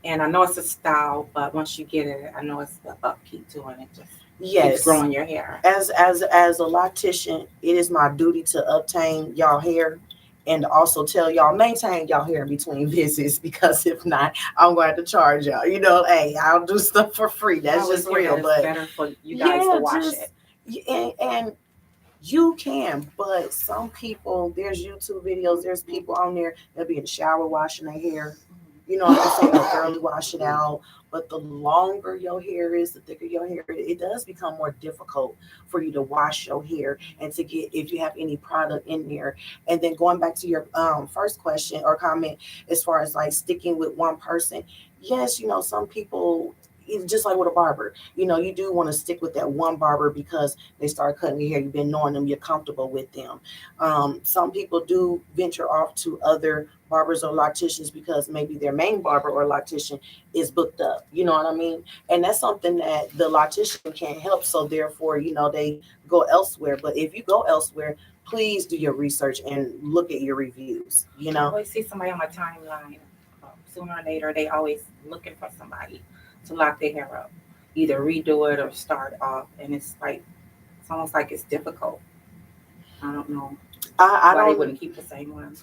And I know it's a style, but once you get it, I know it's the upkeep to it. It just keeps growing your hair. As a loctician, it is my duty to obtain y'all hair and also tell y'all maintain y'all hair between visits, because if not, I'm going to charge y'all. Hey, I'll do stuff for free. That's just real. But it's better for you guys to wash it. And you can, but some people, there's YouTube videos, there's people on there that be in the shower washing their hair. I'm not saying they'll thoroughly wash it out, but the longer your hair is, the thicker your hair, it does become more difficult for you to wash your hair and to get, if you have any product in there. And then going back to your first question or comment, as far as like sticking with one person, yes, some people, it's just like with a barber, you do want to stick with that one barber because they start cutting your hair. You've been knowing them, you're comfortable with them. Some people do venture off to other barbers or locticians because maybe their main barber or loctician is booked up. You know what I mean? And that's something that the loctician can't help. So therefore, they go elsewhere. But if you go elsewhere, please do your research and look at your reviews. I always see somebody on my timeline. Sooner or later, they always looking for somebody to lock their hair up, either redo it or start off. And it's almost like it's difficult. I don't know why they wouldn't keep the same one.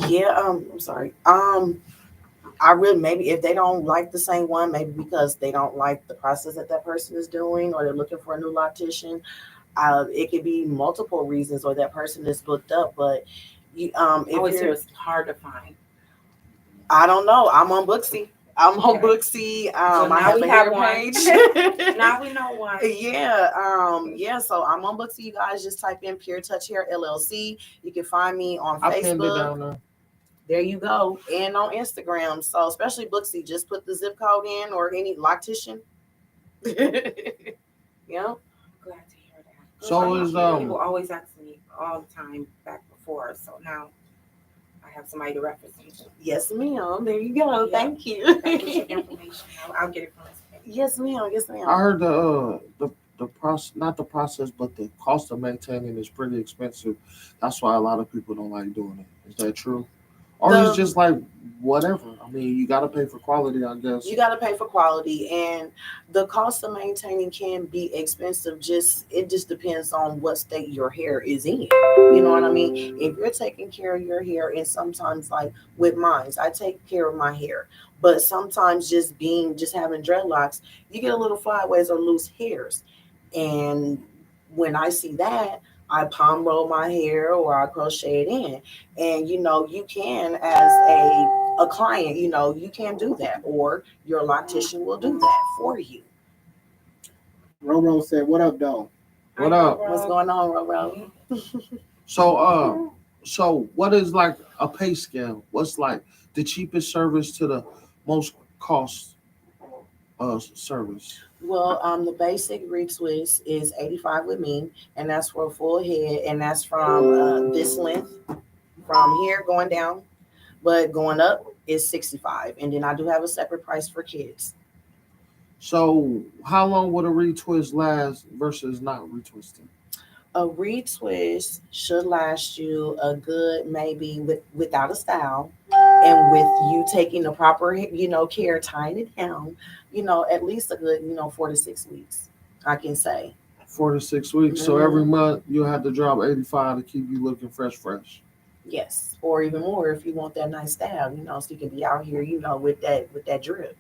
Yeah, I'm sorry. I really, maybe if they don't like the same one, maybe because they don't like the process that person is doing, or they're looking for a new loctician. It could be multiple reasons, or that person is booked up. But if always hear it's hard to find. I don't know. I'm on Booksy. Booksy. I have a hair page. Now we know why. Yeah. So I'm on Booksy. You guys just type in Pure Touch Hair LLC. You can find me on Facebook. Pinned it down there. There you go. And on Instagram. So especially Booksy, just put the zip code in, or any loctician. Yeah. Glad to hear that. So is People always ask me all the time back before, so now I have somebody to reference me to. Yes, ma'am. There you go. Yeah. Thank you. Thank you for the information. I'll get it from this page. Yes, ma'am. Yes, I ma'am. heard the process, not the process, but the cost of maintaining is pretty expensive. That's why a lot of people don't like doing it. Is that true? Or it's The just like whatever. I mean, you got to pay for quality, I guess. You got to pay for quality, and the cost of maintaining can be expensive. It just depends on what state your hair is in. You know what I mean? If you're taking care of your hair, and sometimes like with mine, I take care of my hair, but sometimes just having dreadlocks, you get a little flyaways or loose hairs, and when I see that, I palm roll my hair or I crochet it in. And you can, as a client, you can do that, or your loctician will do that for you. Roro said, "What up, though?" What up? What's going on, Roro? So what is like a pay scale? What's like the cheapest service to the most cost service? Well, the basic retwist is 85 with me, and that's for a full head, and that's from this length, from here going down, but going up is 65, and then I do have a separate price for kids. So how long would a retwist last versus not retwisting? A retwist should last you a good, maybe without a style, and with you taking the proper care, tying it down, at least a good 4 to 6 weeks, I can say. 4 to 6 weeks. So every month you have to drop 85 to keep you looking fresh. Yes, or even more if you want that nice style, so you can be out here, with that drip.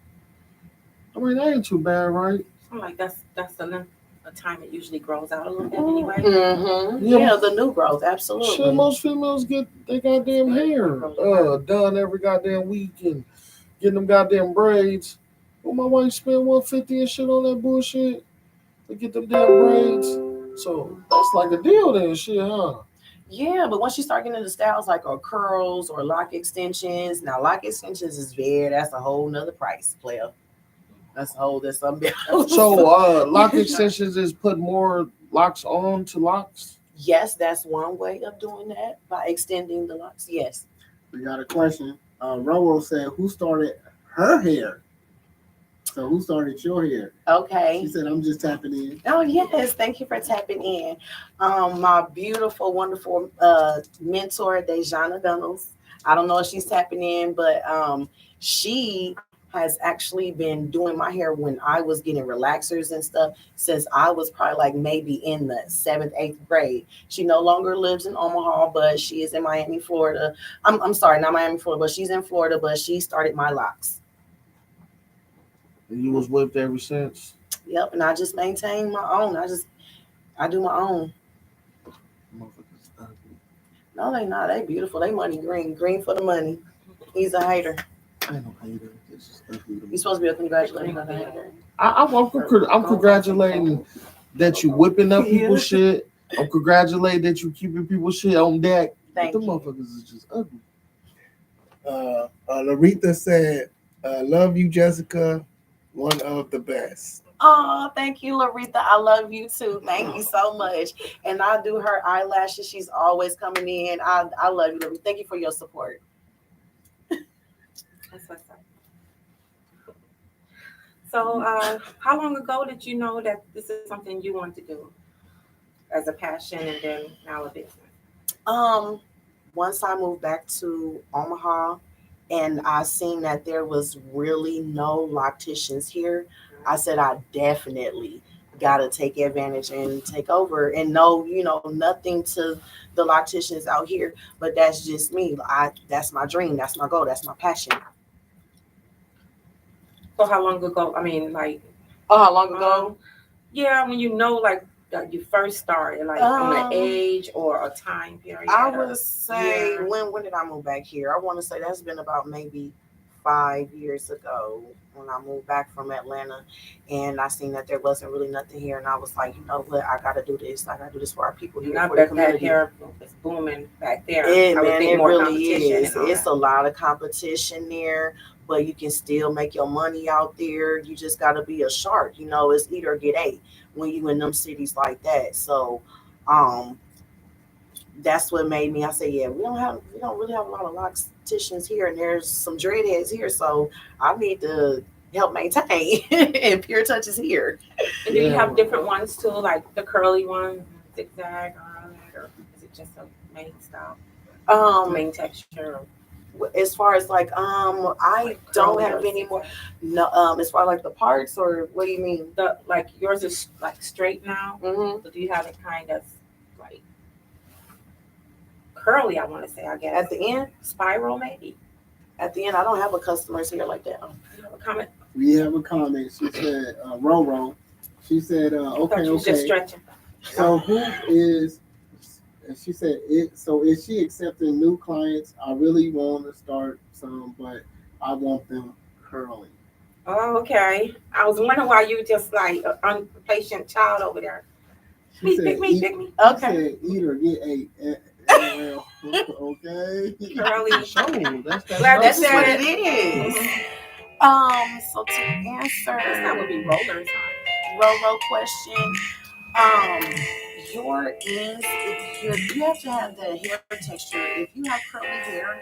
I mean, that ain't too bad, right? I'm like, that's the length of time it usually grows out a little bit anyway. Mm-hmm. Yeah. Yeah, the new growth, absolutely. Shit, most females get their goddamn hair done every goddamn week and getting them goddamn braids. Well, my wife spent $150 and shit on that bullshit to get them damn braids. So that's like a deal then, shit, huh? Yeah, but once you start getting into styles like curls or lock extensions, now lock extensions that's a whole nother price, player. That's something else. So lock extensions is put more locks on to locks? Yes, that's one way of doing that, by extending the locks. Yes. We got a question. Roro said, "Who started her hair?" So who started your hair? Okay. She said, "I'm just tapping in." Oh yes, thank you for tapping in. My beautiful, wonderful mentor, Dejana Gunnels. I don't know if she's tapping in, but she has actually been doing my hair when I was getting relaxers and stuff since I was probably like maybe in the 7th, 8th grade. She no longer lives in Omaha, but she is in Miami, Florida. I'm sorry, not Miami, Florida, but she's in Florida, but she started my locks. And you was whipped ever since? Yep, and I just maintain my own. I do my own. Motherfuckers ugly. No, they not. They beautiful. They money green. Green for the money. He's a hater. I ain't no hater. It's just ugly to me. You're supposed to be a congratulating on a hater. I'm congratulating that you whipping up people's shit. I'm congratulating that you keeping people's shit on deck. Thank but the you. motherfuckers is just ugly. Laretha said, "Love you, Jessica. One of the best." Oh, thank you, Laretha. I love you too. Thank you so much. And I do her eyelashes. She's always coming in. I love you, Laretha. Thank you for your support. That's what's up. So, how long ago did you know that this is something you want to do as a passion and then now a business? Once I moved back to Omaha and I seen that there was really no locticians here, I said I definitely gotta take advantage and take over. And no, nothing to the locticians out here, but that's just me. That's my dream, that's my goal, that's my passion. So how long ago? I mean, like, how long ago? Yeah, when that you first started, like on an age or a time period. I would say when did I move back here? I want to say that's been about maybe 5 years ago when I moved back from Atlanta, and I seen that there wasn't really nothing here, and I was like, you know what, I gotta do this. I gotta do this for our people here, And I for the bet that community. hair is booming back there. It I would man, think it more really competition is. and all It's that. a lot of competition there, but you can still make your money out there. You just gotta be a shark. You know, it's eat or get ate when you in them cities like that. So, um, that's what made me. I say, yeah, we don't really have a lot of locticians here, and there's some dreadheads here, so I need to help maintain. And Pure Touch is here. And do you Yeah. have different ones too, like the curly one, zigzag, or is it just a main style, main texture? As far as like I Like don't curly or have any more. zigzag? No, as far as like the parts, or what do you mean? The like yours is like straight now. Hmm. So do you have it kind of like curly? I want to say, I guess At the end, spiral maybe. I don't have a customers here like that. You have a comment? We have a comment. She said, Roro. She said, I thought okay, you was just okay. stretching. So who is? And she said, so is she accepting new clients? I really want to start some, but I want them curly. Oh, okay. I was wondering why you just like an impatient child over there. She Pick me, pick me. She Okay. said, eat or get ate. Well, okay. Curly. So Glad that's That's that's what it. it is. So to That would answer be rollers, huh? Roro question, your ends, if you have to have the hair texture. If you have curly hair,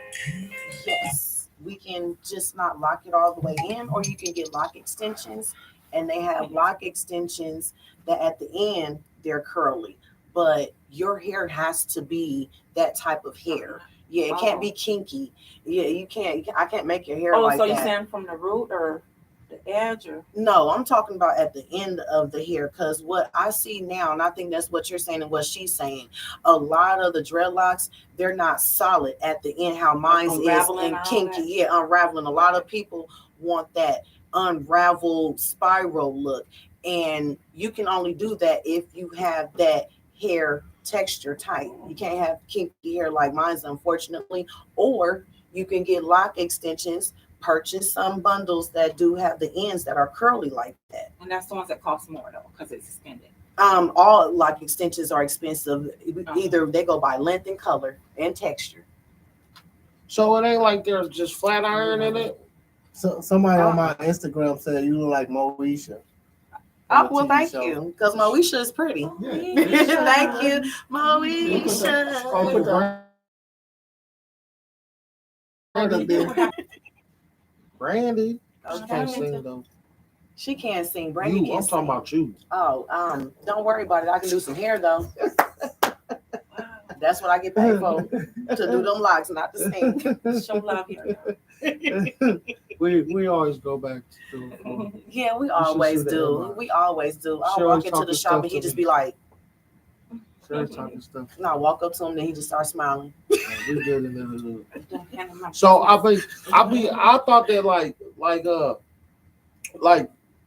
yes, we can just not lock it all the way in, or you can get lock extensions, and they have lock extensions that at the end they're curly, but your hair has to be that type of hair. Yeah, it can't be kinky. Yeah, you can't. I can't make your hair Oh, like so you that. saying from the root or the edge or? No, I'm talking about at the end of the hair, because what I see now, and I think that's what you're saying and what she's saying, a lot of the dreadlocks, they're not solid at the end, how mine is, unraveling and and all kinky. that? Yeah, unraveling. A lot of people want that unraveled spiral look, and you can only do that if you have that hair texture tight. You can't have kinky hair like mine's, unfortunately, or you can get lock extensions. Purchase some bundles that do have the ends that are curly like that. And that's the ones that cost more though, because it's extended. All lock extensions are expensive. Uh-huh. Either they go by length and color and texture. So it ain't like there's just flat iron in it. So somebody on my Instagram said you look like Moesha. Oh, well, thank you, because Moesha is pretty. Yeah. Thank you, Moesha. I'll put the brand up there. Brandy. She Okay. can't sing though. She can't sing. Brandy You, can't I'm talking sing. about you. Oh, don't worry about it. I can do some hair though. That's what I get paid for, to do them locks, not to sing. Show love here. We always go back to Yeah, we should always see the do. inbox. We always do. I'll She walk always into the talking shop stuff and he to just me. be like, Sherry talking stuff. and I walk up to him and he just starts smiling. We good in the hood. Don't handle my So business. I thought that like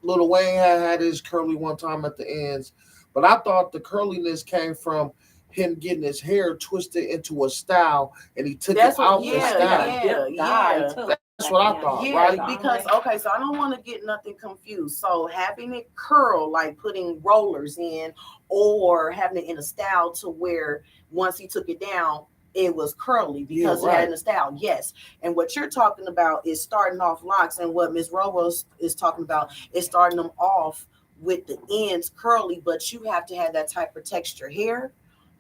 Lil Wayne had his curly one time at the ends, but I thought the curliness came from him getting his hair twisted into a style, and he took That's it out what, the yeah, style. yeah. That's what I thought, Yeah, right? because okay, so I don't want to get nothing confused. So having it curl, like putting rollers in, or having it in a style to where once he took it down, it was curly because Yeah, it had right. in a style. Yes, and what you're talking about is starting off locks, and what Miss Robo is talking about is starting them off with the ends curly, but you have to have that type of texture hair.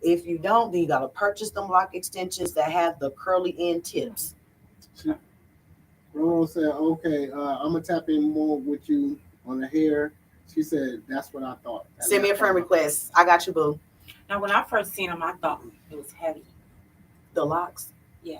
If you don't, then you got to purchase them lock extensions that have the curly end tips. Roro said, okay, I'm gonna tap in more with you on the hair. She said, that's what I thought. Send me a friend request. I got you, boo. Now, when I first seen them, I thought it was heavy. The locks. Yeah.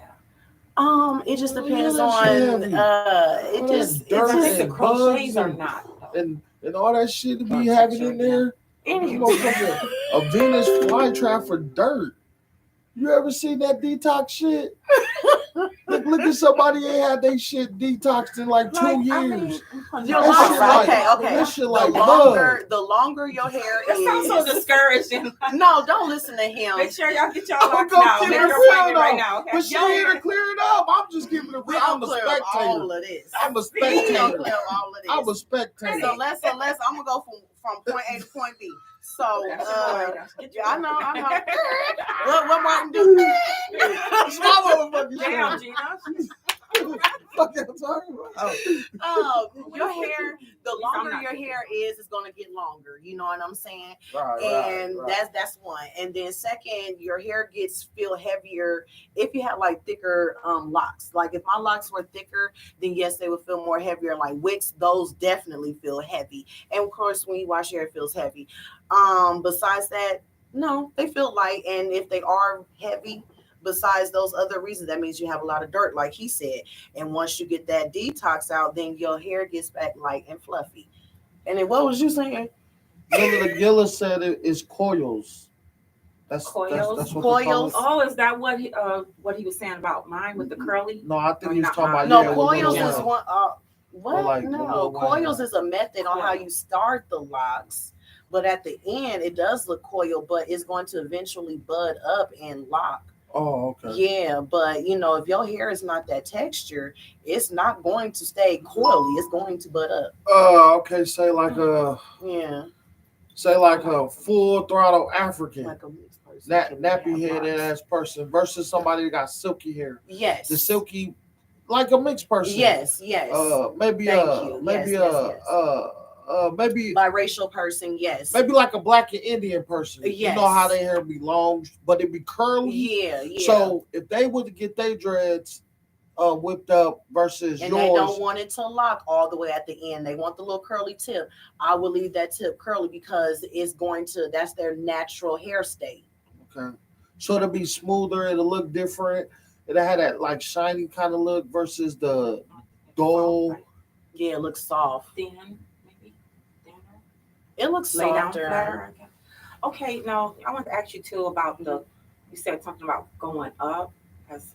It just Oh, depends yeah, on that's heavy. it All just that I dirt think the and crochets bugs are and- not. Though. and all that shit to be Dark having texture, in there. Any You gonna put a Venus flytrap for dirt. You ever seen that detox shit? Look at somebody ain't had they shit detoxed in like 2 Like, years. I mean, Your That longer, shit like- okay. that shit The like longer your hair it sounds so is. discouraging. No, don't listen to him. Make sure y'all get y'all I'm locks gonna now. keep Make it your real, appointment right though. now. Okay? But she here to clear it up. I'm just giving it We real. I'm gonna a clear up all spectator. of this. I'm a We gonna spectator. clear up all of this. I'm a spectator. So let's I'm gonna go from point A to point B. So I know. What Martin do? It's my motherfucking Damn, shit. Gina. Fuck I'm talking about. Your hair, the longer your hair is, it's gonna get longer. You know what I'm saying? And that's one. And then second, your hair feel heavier if you have like thicker locks. Like if my locks were thicker, then yes, they would feel more heavier. Like wicks, those definitely feel heavy. And of course, when you wash your hair, it feels heavy. Besides that, no, they feel light. And if they are heavy, besides those other reasons, that means you have a lot of dirt, like he said. And once you get that detox out, then your hair gets back light and fluffy. And then what was you saying? Gillis said it is coils. That's Coils? That's what Coils? Oh, is that what he was saying about mine with the curly? No, I think he's not talking about No, yeah, coils with is little one. What? like the No, little coils one. is a method on how you start the locks, but at the end it does look coil, but it's going to eventually bud up and lock. Oh, okay. Yeah, but you know, if your hair is not that texture, it's not going to stay coily. It's going to bud up. Okay. Say like a full throttle African. Like a mixed person. That nappy headed ass person versus somebody that got silky hair. Yes. The silky, like a mixed person. Yes. Maybe biracial person. Yes. Maybe like a black and Indian person. Yes. You know how their hair be long, but it be curly. Yeah. So if they would get their dreads whipped up versus and yours, they don't want it to lock all the way at the end. They want the little curly tip. I will leave that tip curly because that's their natural hair state. Okay. So it'll be smoother, it'll look different. It'll have that like shiny kind of look versus the dull. Yeah, it looks soft. Thin, maybe thinner. It looks Lay down softer. flatter, I guess. Okay, now I want to ask you too about you said something about going up as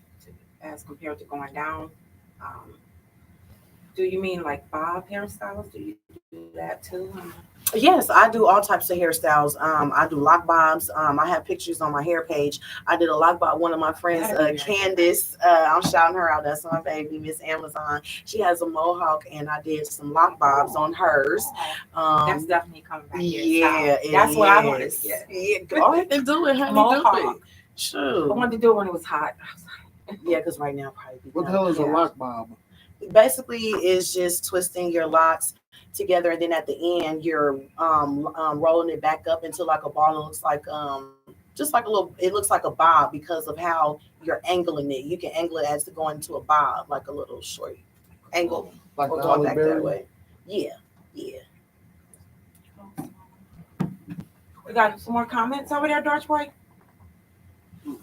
compared to going down. Do you mean like bob hairstyles? Do you do that too? Yes, I do all types of hairstyles. I do lock bobs. I have pictures on my hair page. I did a lock bob. One of my friends, Candace, I'm shouting her out. That's my baby, Miss Amazon. She has a mohawk, and I did some lock bobs on hers. That's definitely coming back. Yeah, that's what I wanted to get. Yeah, go ahead and do it, honey. Mohawk. Do it. Sure. I wanted to do it when it was hot. Yeah, because right now probably. What the hell is a lock bob? Basically, it's just twisting your locks together, and then at the end you're rolling it back up into like a ball. It looks like just like a little. It looks like a bob because of how you're angling it. You can angle it as to go into a bob, like a little short angle, like or the go back Berry? that way. Yeah. We got some more comments over there, Dodge Boy.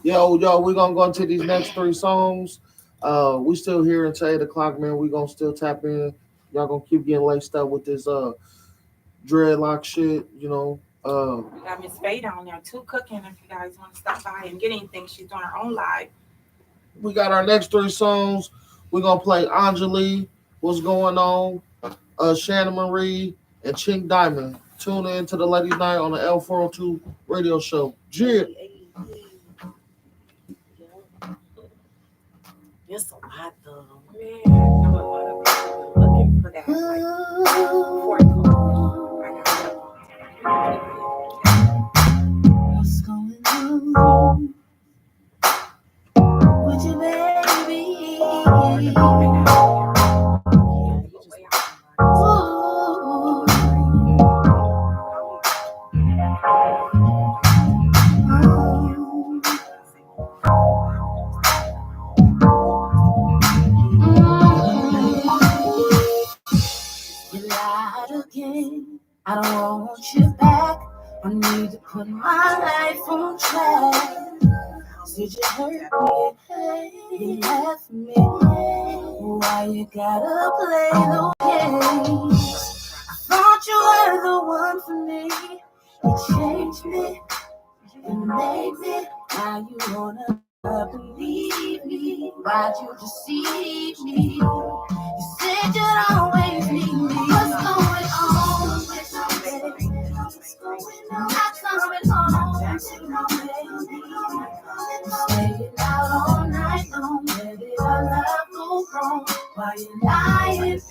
Yo, we're gonna go into these next 3 songs. We still here until 8 o'clock, man. We gonna still tap in. Y'all gonna keep getting laced up with this dreadlock shit, you know. We got Miss Faye down there too cooking. If you guys want to stop by and get anything, she's doing her own live. We got our next 3 songs. We're gonna play Anjali, What's Going On, Shannon Marie, and Chink Diamond. Tune in to the Ladies Night on the L402 radio show. Yeah. It's a lot though. Man, I know a lot of people looking for that. What's going on with you, baby? Ooh. You lied again. I don't want you back. I need to put my life on track. Did you hurt me? You left me. Why you gotta play the games? I thought you were the one for me. You changed me. You made me. Now you wanna Believe me, why'd you deceive me? You said you'd always need me. What's going on with your baby? Not coming home to my baby. Staying out all night long. Where did our love go wrong? Why you lying?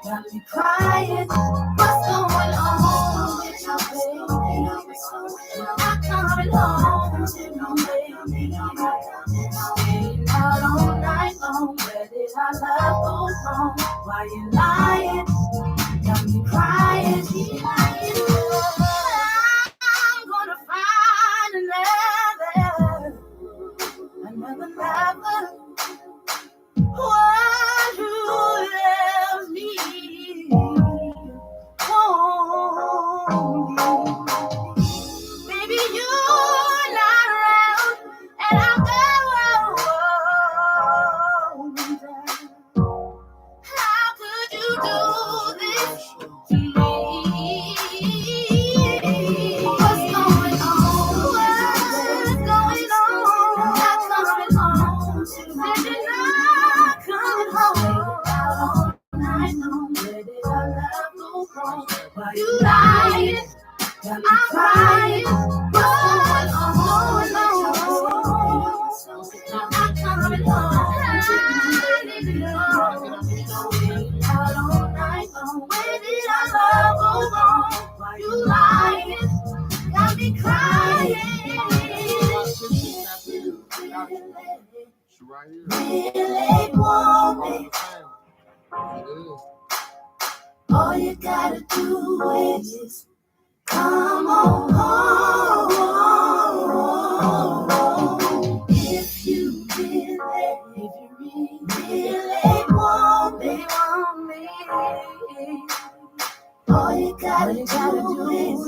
Got me crying. What's going on with your baby? Not coming home to my baby. Staying out all night long. Where did our love go wrong? Why you lying? Got me crying. I'm gonna find another lover. One who loves me. Oh, baby, you're not around, and I'm going. How could you do this to me? What's going on? What's going on? Not coming home. Did you not come home? Out all night long. Where did our love go wrong? Why you lying? I'm crying. What's going on? Not coming home. Out all night long. Where did our love go wrong? Why you lying? Got me crying. She right here. Really want me. It is. All you gotta do is come on home. If you really want me, all you gotta do is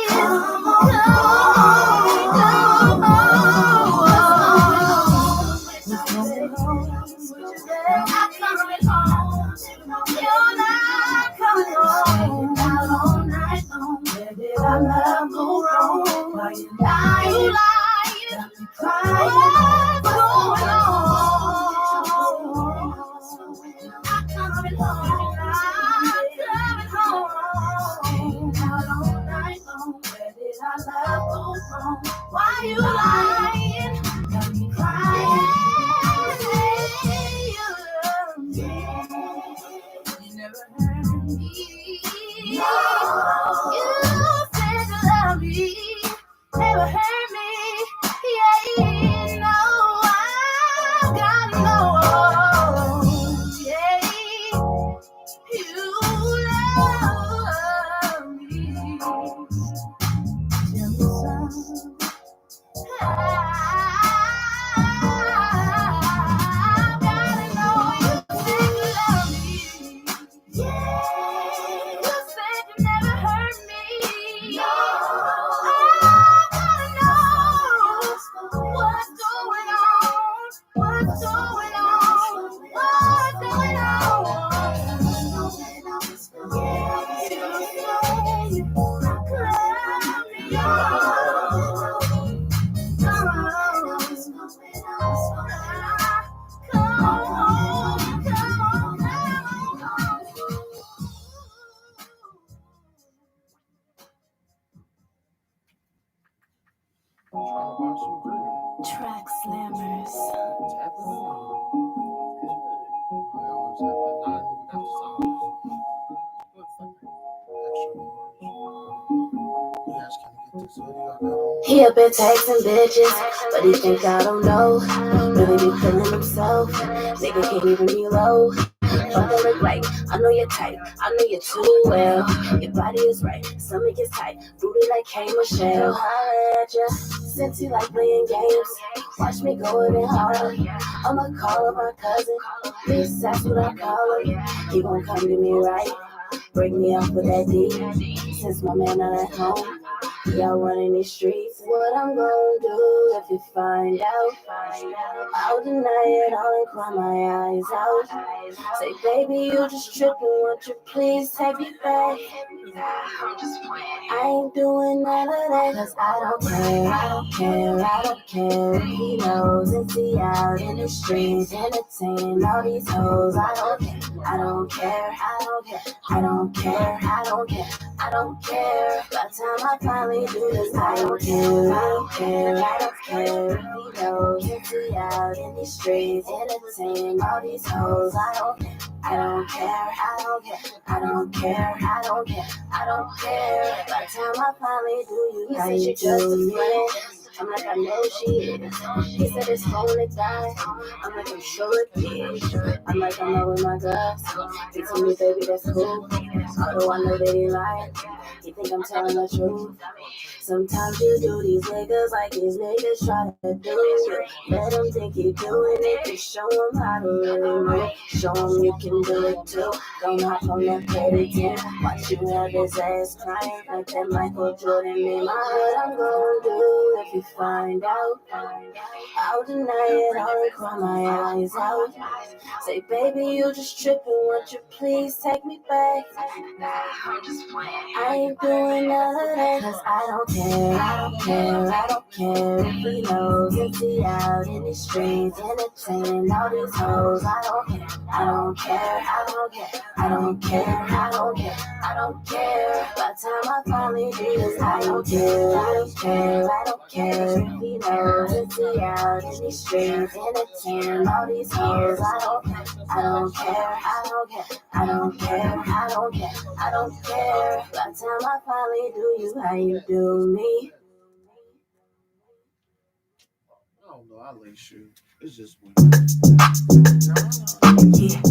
come on, come on. Not coming home. You're not coming home. Out all night long. Where did our love go wrong? Why you lying? You lying. Got me crying. What's going on? Not coming home. Not coming home. Out all night long. Where did our love go wrong? Why you lying? Got me crying. You never heard me. You said you love me. Never heard me. Yeah, no, I gotta know. Yeah, you love me. Tell me something. I gotta know you said you love me. Yeah, you said you never hurt me. No, I gotta know what's going on. What's going on? What's going on? Yeah, you say you love me. Track slammers. He up been texting bitches, but he think I don't know. Really be feeling himself. Nigga can't even be low. Fuck it look like I know your type, I know you too well. Your body is right, stomach is tight, booty like K Michelle. Holla at ya, since you like playing games. Watch me go even harder. I'ma call up my cousin. This that's what I call him. He gon' come to me right. Break me off with that D. Since my man not at home. Y'all running these streets, what I'm gonna do if you find out? I'll deny it, I'll cry my eyes out. Say, baby, you just tripping, won't you please take me back? I ain't doing none of that, cause I don't care, I don't care, I don't care if he knows if he out in the streets entertaining all these hoes. I don't care, I don't care, I don't care, I don't care, I don't care, I don't care. By the time I finally do this, I don't care, I don't care, I don't care if he knows if he out in the streets entertaining all these hoes. I don't care, I don't care, I don't care, I don't care, I don't care, I don't care. By the time I finally do you, how you just a friend. I'm like, I know she is. He said his phone to die. I'm like, I'm sure it is. I'm like, I'm out with my girls. He told me, baby, that's cool. Although I know that he lied. He think I'm telling the truth. Sometimes you do these niggas like these niggas try to do it. Let them think you doing it. Just show them how to really move. Show them you can do it too. Don't hop on that petty 10. Watch you have his ass crying like that Michael Jordan in my head. I'm gonna do if you find out. I'll deny it, I'll cry my eyes out. Say, baby, you just tripping, won't you please take me back? I ain't doing none of that, cause I don't care, I don't care, I don't care if he knows if he out in the streets entertaining all these hoes. I don't care, I don't care, I don't care, I don't care, I don't care, I don't care. By the time I finally do this, I don't care, I don't care, I don't care if he knows if he out in the streets entertaining all these hoes. I don't care, I don't care, I don't care, I don't care, I don't care, I don't care. By the time I finally do you, how you do me. I don't know. I lace you. It's just weird. Yeah.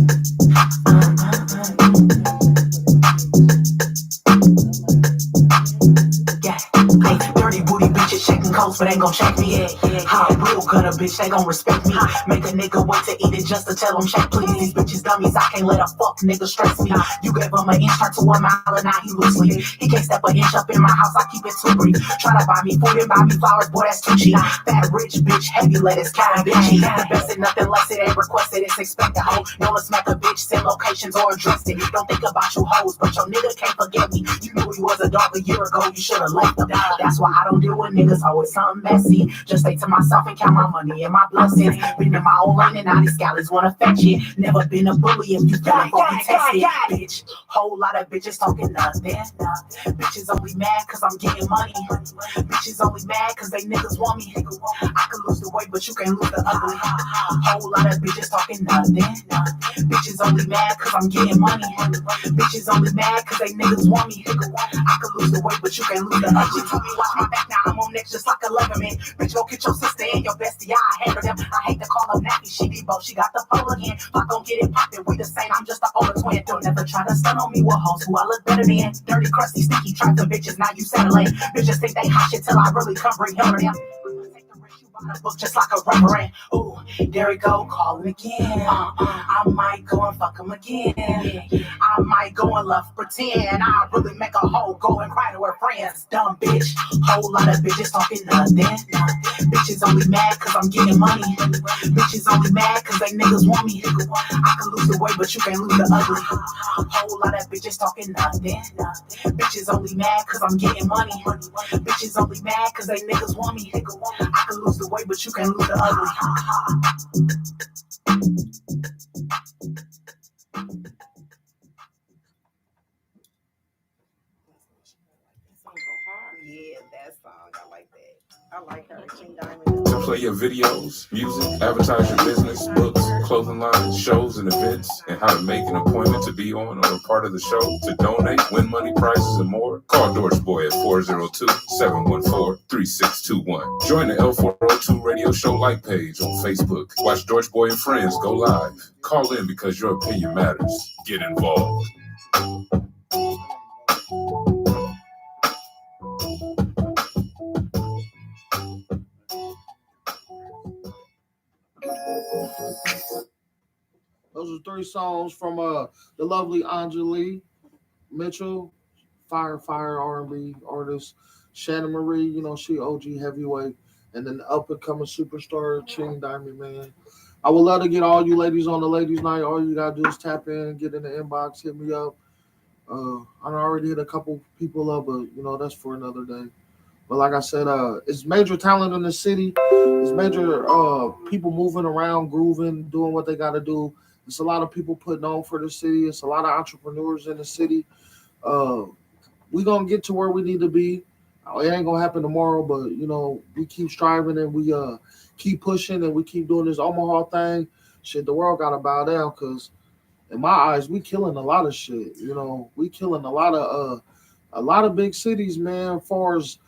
Yeah. Hey, dirty booty bitches shaking coats, but ain't gon' check me. How I'm real gutter bitch, they gon' respect me. Make a nigga wait to eat it just to tell them check please. These bitches dummies, I can't let a fuck nigga stress me. You gave him an inch, turned to a mile, and now he loosely. He can't step an inch up in my house, I keep it too brief. Try to buy me food and buy me flowers, boy, that's too cheap. Fat rich bitch, heavy lettuce, kind of bitchy. The best and nothing less, it ain't requested, it's expected. Ho, you wanna smack a bitch, send locations or address it. Don't think about you hoes, but your nigga can't forget me. You knew he was a dog a year ago, you should've left him. That's why I don't deal with niggas, always something messy. Just stay to myself and count my money and my blessings. Been in my own lane and now these scallies wanna fetch it. Never been a bully if you feeling fucking tested. Bitch, whole lot of bitches talking nothing. Bitches only mad cause I'm getting money. Bitches only mad cause they niggas want me. I can lose the weight but you can't lose the ugly. Whole lot of bitches talking nothing. Bitches only mad cause I'm getting money. Bitches only mad cause they niggas want me. I can lose the weight but you can't lose the ugly. Told me watch my back, now I'm on next just like a Leatherman. Bitch, go get your sister and your bestie, I handle them. I hate to call them nappy, she Debo, she got the pole again. If I gon' get it poppin', we the same, I'm just an older twin. Don't never try to stun on me with hoes who I look better than. Dirty, crusty, stinky, trap the bitches, now you settling. Bitches think they hot shit till I really come bring hell to them. The book just like a reverend. Ooh, there we go, calling again. I might go and fuck him again. I might go and love pretend. I really make a hoe go and cry to her friends. Dumb bitch, whole lot of bitches talking nothing. Bitches only mad cause I'm getting money. Bitches only mad cause they niggas want me. I can lose the weight but you can't lose the ugly. Whole lot of bitches talking nothing. Bitches only mad cause I'm getting money. Bitches only mad cause they niggas want me. I can lose the weight but you can't lose the ugly. Yeah, that song. I like that. I like her. King Diamond. To play your videos, music, advertise your business, books, clothing lines, shows, and events, and how to make an appointment to be on or a part of the show, to donate, win money, prizes, and more, call Dorch Boy at 402-714-3621. Join the L402 radio show like page on Facebook. Watch Dorch Boy and Friends go live. Call in because your opinion matters. Get involved. Those are three songs from the lovely Anjali Mitchell, fire R&B artist. Shannon Marie, you know, she OG heavyweight. And then the up and coming superstar, Ching Diamond, man. I would love to get all you ladies on the ladies' night. All you gotta do is tap in, get in the inbox, hit me up. I already hit a couple people up, but you know, that's for another day. But like I said, it's major talent in the city. It's major people moving around, grooving, doing what they got to do. It's a lot of people putting on for the city. It's a lot of entrepreneurs in the city. Uh, we gonna get to where we need to be. It ain't gonna happen tomorrow, but you know, we keep striving and we keep pushing and we keep doing this Omaha thing. Shit, the world gotta bow down because in my eyes, we killing a lot of shit. You know, we killing a lot of big cities, man. As far as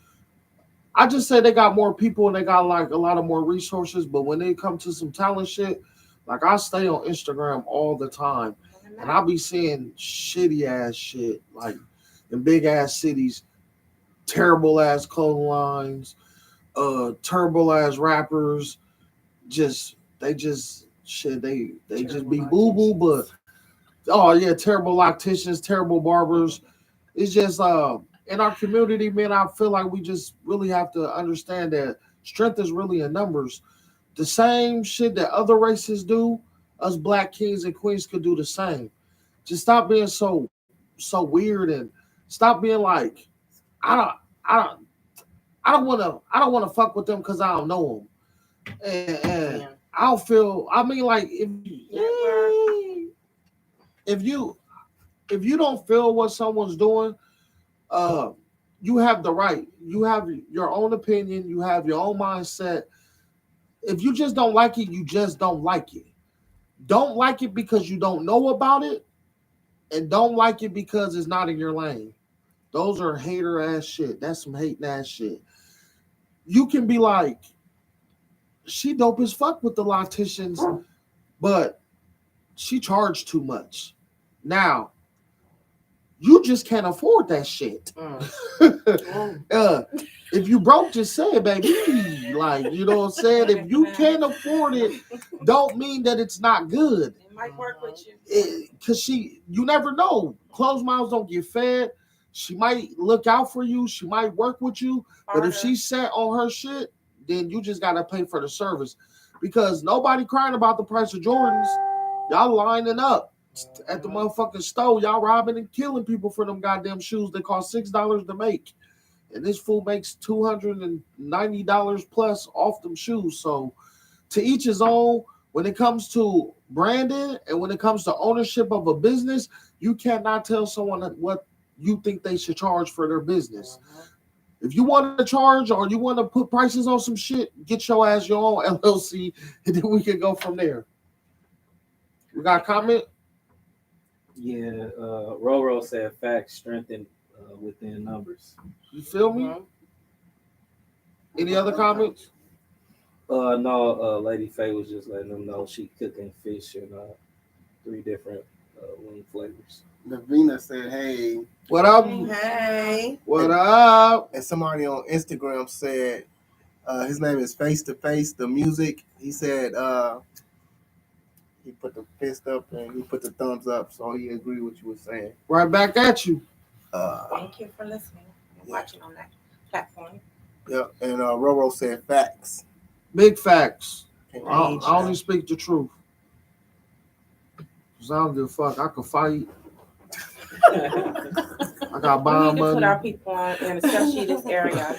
I just say they got more people and they got like a lot of more resources, but when they come to some talent shit, like I stay on Instagram all the time and I be seeing shitty ass shit like in big ass cities, terrible ass clothing lines, terrible ass rappers, just they just shit they just be boo boo, but oh yeah, terrible locticians, terrible barbers. It's just in our community, man, I feel like we just really have to understand that strength is really in numbers. The same shit that other races do, us black kings and queens could do the same. Just stop being so weird and stop being like, I don't I don't I don't wanna fuck with them because I don't know them. And I don't feel I mean like if you if you don't feel what someone's doing, uh, you have the right. You have your own opinion. You have your own mindset. If you just don't like it, you just don't like it. Don't like it because you don't know about it, and don't like it because it's not in your lane. Those are hater ass shit. That's some hating ass shit. You can be like, she dope as fuck with the locticians, but she charged too much. Now, you just can't afford that shit. If you broke, just say it, baby. Like, you know what I'm saying? If you can't afford it, don't mean that it's not good. It might work with you. Because you never know. Closed mouths don't get fed. She might look out for you. She might work with you. But if she's set on her shit, then you just got to pay for the service. Because nobody crying about the price of Jordans. Y'all lining up at the motherfucking store, y'all robbing and killing people for them goddamn shoes that cost $6 to make. And this fool makes $290 plus off them shoes. So to each his own. When it comes to branding and when it comes to ownership of a business, you cannot tell someone what you think they should charge for their business. If you want to charge or you want to put prices on some shit, get your ass your own LLC and then we can go from there. We got a comment? Yeah, Roro said facts strengthen within numbers. You feel me? Any other comments? No, Lady Faye was just letting them know she cooking fish in 3 different wing flavors. Navina said, hey. What up? Hey. What up? And somebody on Instagram said, his name is Face to Face, the music. He said, he put the fist up and he put the thumbs up, so he agreed with what you were saying. Right back at you. Thank you for listening and watching on that platform. Yeah, and Roro said facts. Big facts. I only speak the truth. Because I don't give a fuck. I could fight. I got bond We need to money. put our people on, and especially this area,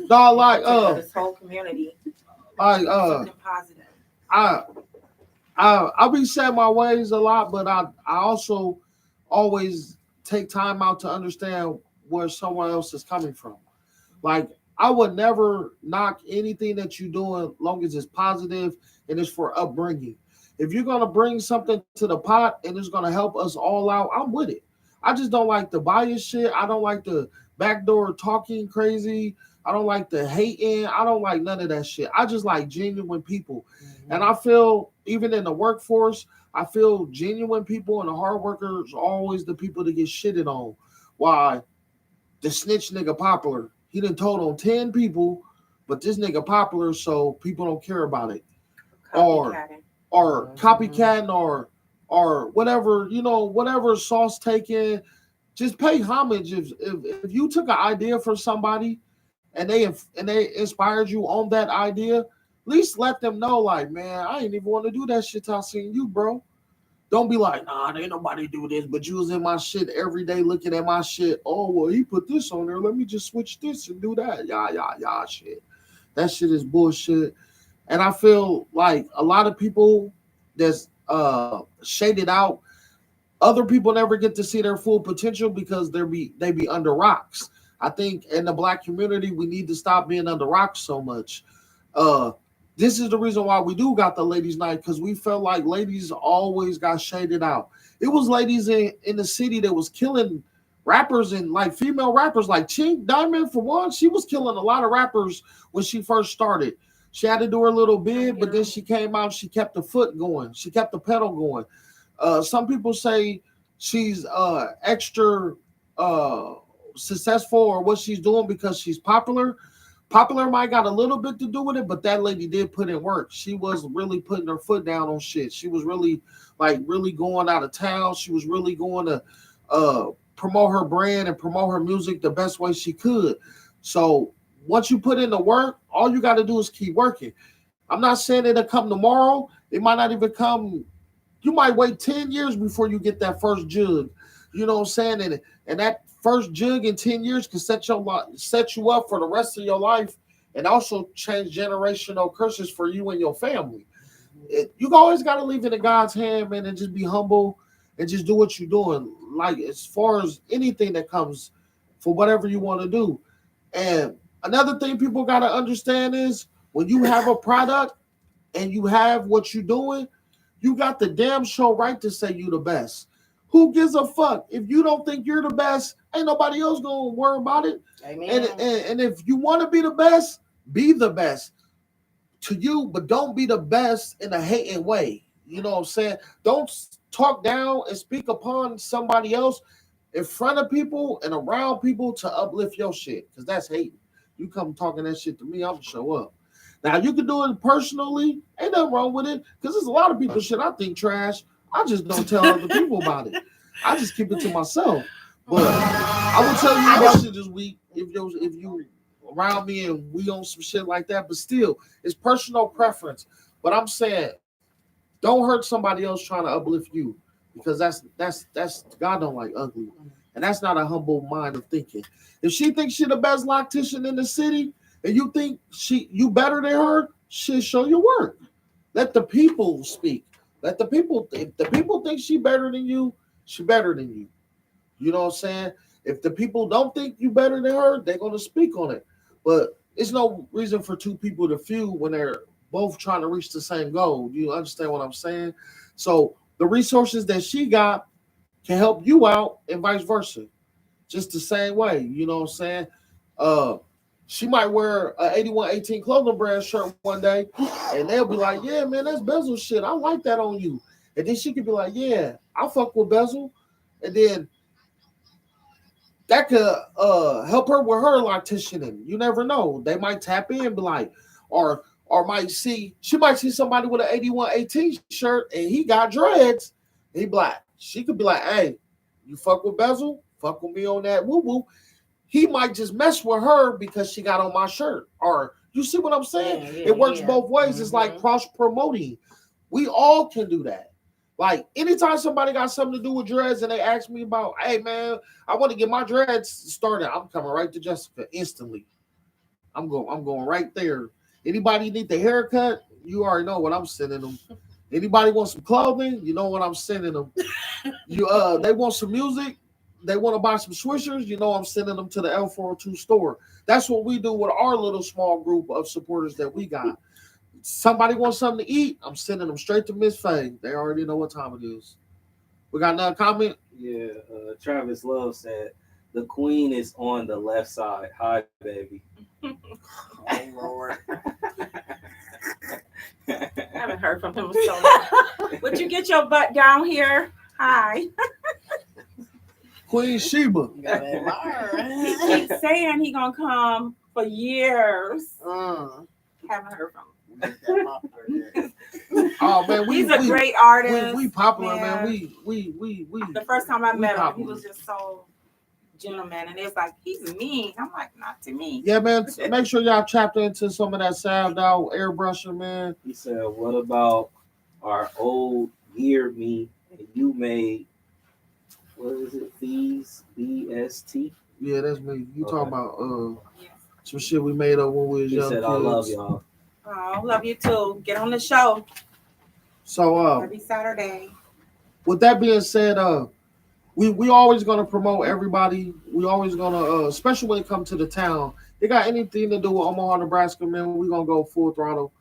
No, like this whole community, like something positive. I be saying my ways a lot, but I also always take time out to understand where someone else is coming from. Like I would never knock anything that you're doing long as it's positive and it's for upbringing. If you're gonna bring something to the pot and it's gonna help us all out, I'm with it. I just don't like the bias shit. I don't like the backdoor talking crazy. I don't like the hating. I don't like none of that shit. I just like genuine people. Mm-hmm. And I feel even in the workforce, I feel genuine people and the hard workers are always the people that get shitted on. Why? The snitch nigga popular. He done told on 10 people, but this nigga popular, so people don't care about it. Or copycatting or whatever, you know, whatever sauce taken. Just pay homage. If you took an idea from somebody and they inspired you on that idea, at least let them know, like, man, I ain't even want to do that shit till I seen you, bro. Don't be like, nah, ain't nobody do this, but you was in my shit every day looking at my shit. Oh, well, he put this on there. Let me just switch this and do that. Yeah, shit. That shit is bullshit. And I feel like a lot of people that's shaded out, other people never get to see their full potential because they be under rocks. I think in the black community, we need to stop being under rocks so much. Uh, this is the reason why we do got the ladies' night, because we felt like ladies always got shaded out. It was ladies in the city that was killing rappers, and like female rappers, like Chink Diamond for one. She was killing a lot of rappers when she first started. She had to do her little bid, but then she came out. She kept the foot going. She kept the pedal going. Some people say she's extra successful or what she's doing because she's popular. Popular might got a little bit to do with it, but that lady did put in work. She was really putting her foot down on shit. She was really really going out of town. She was really going to promote her brand and promote her music the best way she could. So once you put in the work, all you got to do is keep working. I'm not saying it'll come tomorrow. It might not even come. You might wait 10 years before you get that first jug. You know what I'm saying? And that first jug in 10 years can set you up for the rest of your life, and also change generational curses for you and your family. You always got to leave it in God's hand, man, and just be humble and just do what you're doing. Like, as far as anything that comes for whatever you want to do. And another thing people got to understand is when you have a product and you have what you're doing, you got the damn show right to say you the best. Who gives a fuck? If you don't think you're the best, ain't nobody else gonna worry about it. Amen. And if you want to be the best to you, but don't be the best in a hating way. You know what I'm saying? Don't talk down and speak upon somebody else in front of people and around people to uplift your shit, because that's hating. You come talking that shit to me, I'm gonna show up. Now you can do it personally, ain't nothing wrong with it, because there's a lot of people shit I think trash. I just don't tell other people about it. I just keep it to myself. But I will tell you this shit this week if you around me and we on some shit like that. But still, it's personal preference. But I'm saying, don't hurt somebody else trying to uplift you, because that's God don't like ugly, and that's not a humble mind of thinking. If she thinks she the best loctician in the city, and you think you better than her, shit, show your work. Let the people speak. Let the people, if the people think she better than you, she better than you. You know what I'm saying? If the people don't think you better than her, they're going to speak on it. But it's no reason for two people to feud when they're both trying to reach the same goal. You understand what I'm saying? So the resources that she got can help you out and vice versa. Just the same way. You know what I'm saying? She might wear a 8118 clothing brand shirt one day, and they'll be like, yeah, man, that's Bezel shit. I like that on you. And then she could be like, yeah, I fuck with Bezel. And then that could help her with her locticianing. You never know. They might tap in and be like, or she might see somebody with an 8118 shirt and he got dreads. He black. She could be like, hey, you fuck with Bezel? Fuck with me on that woo-woo. He might just mess with her because she got on my shirt. Or you see what I'm saying? It works both ways. It's like cross-promoting. We all can do that. Like, anytime somebody got something to do with dreads and they ask me about, hey, man, I want to get my dreads started, I'm coming right to Jessica instantly. I'm going right there. Anybody need the haircut? You already know what I'm sending them. Anybody want some clothing? You know what I'm sending them. They want some music? They want to buy some swishers? You know I'm sending them to the L402 store. That's what we do with our little small group of supporters that we got. Somebody wants something to eat, I'm sending them straight to Miss Faye. They already know what time it is. We got another comment? Yeah, Travis Love said, the queen is on the left side. Hi, baby. Oh, Lord. I haven't heard from him so long. Would you get your butt down here? Hi. Queen Sheba. He keeps saying he gonna come for years. Haven't heard from him. Oh man, he's a great artist. We popular, man. We The first time I met him, he was just so gentleman, and it's like he's mean. I'm like, not to me. Yeah, man. Make sure y'all tapped into some of that salved out airbrushing, man. He said, "What about our old year me and you made? What is it? BST." Yeah, that's me. You talking Okay. about Yes. some shit we made up when we was He young said, kids. "I love y'all." Oh, love you too. Get on the show So every Saturday. with that being said, we always gonna promote everybody. We always gonna especially when it comes to the town. They got anything to do with Omaha, Nebraska, man, we gonna go full throttle.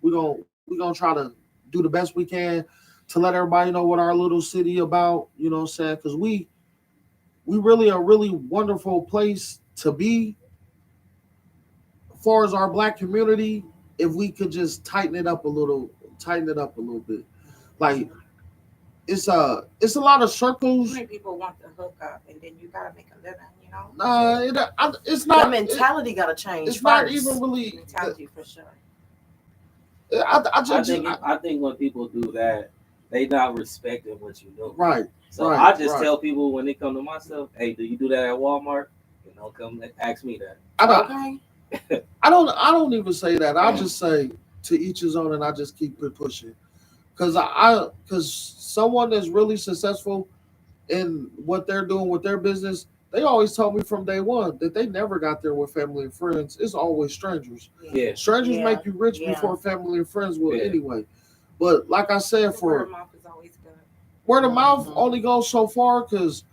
We gonna try to do the best we can to let everybody know what our little city about, you know what I'm saying? Because we really a really wonderful place to be as far as our black community. If we could just tighten it up a little bit. Like it's a lot of Too circles. many people want to hook up, and then you gotta make a living. You know, It's The not. mentality got to change It's first. not even really. mentality for sure. I think when people do that, they not respecting what you do. Right. So right, I just right. tell people when they come to my stuff, hey, do you do that at Walmart? You know, come ask me that. Okay. I don't even say that. I just say to each his own, and I just keep it pushing. Because someone that's really successful in what they're doing with their business, they always told me from day one that they never got there with family and friends. It's always strangers. Yeah. Strangers Yeah, make you rich yeah. before family and friends will Yeah. anyway. But like I said, The word for of mouth is always good. word of mouth Mhm. only goes so far because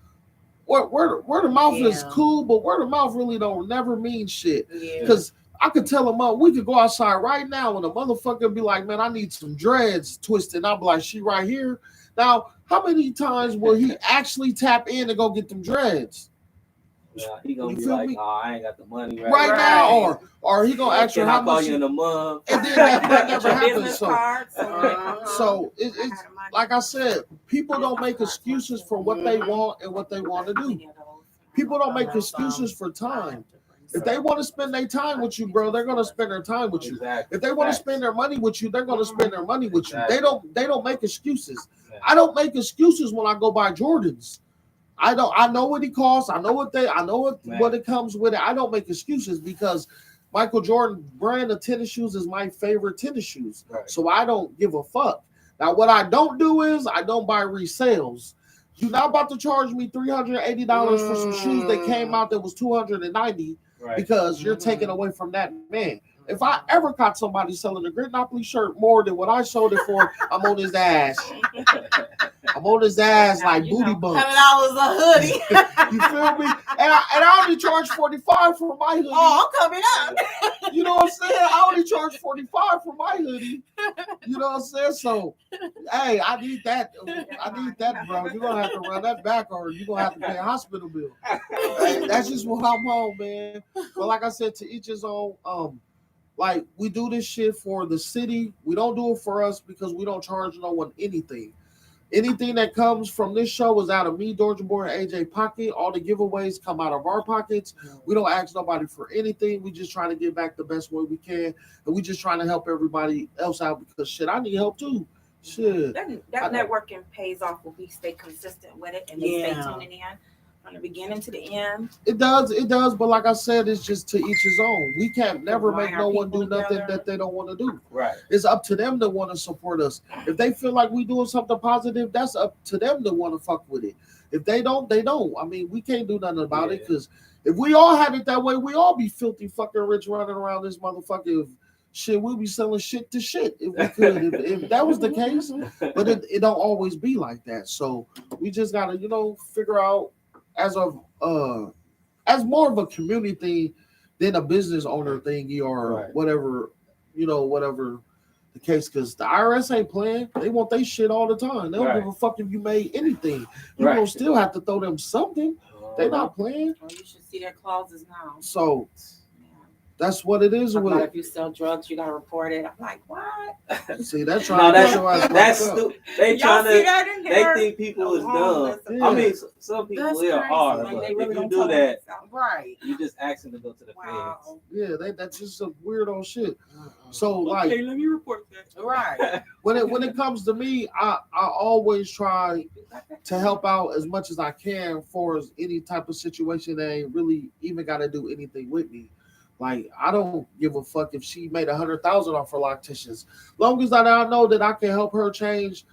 word of mouth is Yeah. cool, but word of mouth really don't never mean shit. Yeah. Because I could tell him, we could go outside right now and a motherfucker be like, man, I need some dreads twisted. And I'll be like, she right here. Now, how many times will he actually tap in and go get them dreads? Yeah, he gonna You be feel like, me? oh, I ain't got the money Right right, now, Right. or he gonna ask her Can how I call much, you in a month? and then that Get never your happens. business So, card. So when it comes Uh-huh. so I it's had money. like I said, people don't make excuses for what they Mhm. want and what they want to do. Plenty of those. People don't make I know excuses some. for I time. have to bring If some. they want to spend their time with you, bro, they're gonna spend their time with you. Exactly. If they want to Facts. spend their money with you, they're gonna spend their money with you. Exactly. They don't make excuses. Yeah. I don't make excuses when I go buy Jordans. I know what he costs. I know what Man. it comes with it. I don't make excuses because Michael Jordan brand of tennis shoes is my favorite tennis shoes. Right. So I don't give a fuck. Now what I don't do is I don't buy resales. You're not about to charge me $380 for some shoes that came out that was $290 Right. because you're taking away from that man. If I ever caught somebody selling a Gritnopoly shirt more than what I sold it for, I'm on his ass. I'm on his ass Now, like you booty know. bumps. $100 a hoodie. You feel me? And I only charge $45 for my hoodie. Oh, I'm coming up. You know what I'm saying? I only charge $45 for my hoodie. You know what I'm saying? So, hey, I need that. Bro. You're gonna have to run that back, or you're gonna have to pay a hospital bill. Hey, that's just what I'm on, man. But like I said, to each his own. Like we do this shit for the city. We don't do it for us because we don't charge no one anything. Anything that comes from this show is out of me, Georgia Boy, and AJ pocket. All the giveaways come out of our pockets. We don't ask nobody for anything. We just trying to give back the best way we can, and we just trying to help everybody else out because shit, I need help too. Shit. That networking pays off if we stay consistent with it and they stay Yeah. tuning in from the beginning to the end. It does, but like I said, it's just to each his own. We can't never Align make our no one do people nothing together. that they don't want to do. Right. It's up to them to want to support us. If they feel like we doing something positive, that's up to them to want to fuck with it. If they don't, they don't. I mean, we can't do nothing about it because if we all had it that way, we all be filthy fucking rich running around this motherfucker. Shit, we'd be selling shit to shit if we could. if that was the case, but it don't always be like that. So we just gotta, figure out as more of a community thing than a business owner thing or Right. whatever, whatever the case. Because the IRS ain't playing. They want their shit all the time. They don't Right. give a fuck if you made anything. You Right. gonna still have to throw them something. They not playing. Well, you should see their clauses now. So Yeah. that's what it is Talk with about it. if you sell drugs, you gotta report it. I'm like, what? See, that's No, trying to get your ass that's locked up. stupid. They Y'all trying see to. that in They there? think people is Homeless. dumb. Yeah. I mean, some people That's are, crazy. Like, but they really if you don't do tell that, themselves. Right. you just asking to go to the Wow. feds. Yeah, that's just some weirdo shit. So like Okay, let me report that. Right. when it comes to me, I always try. You got that to help out as much as I can for any type of situation that ain't really even got to do anything with me. Like I don't give a fuck if she made 100,000 off her locticians, long as I know that I can help her change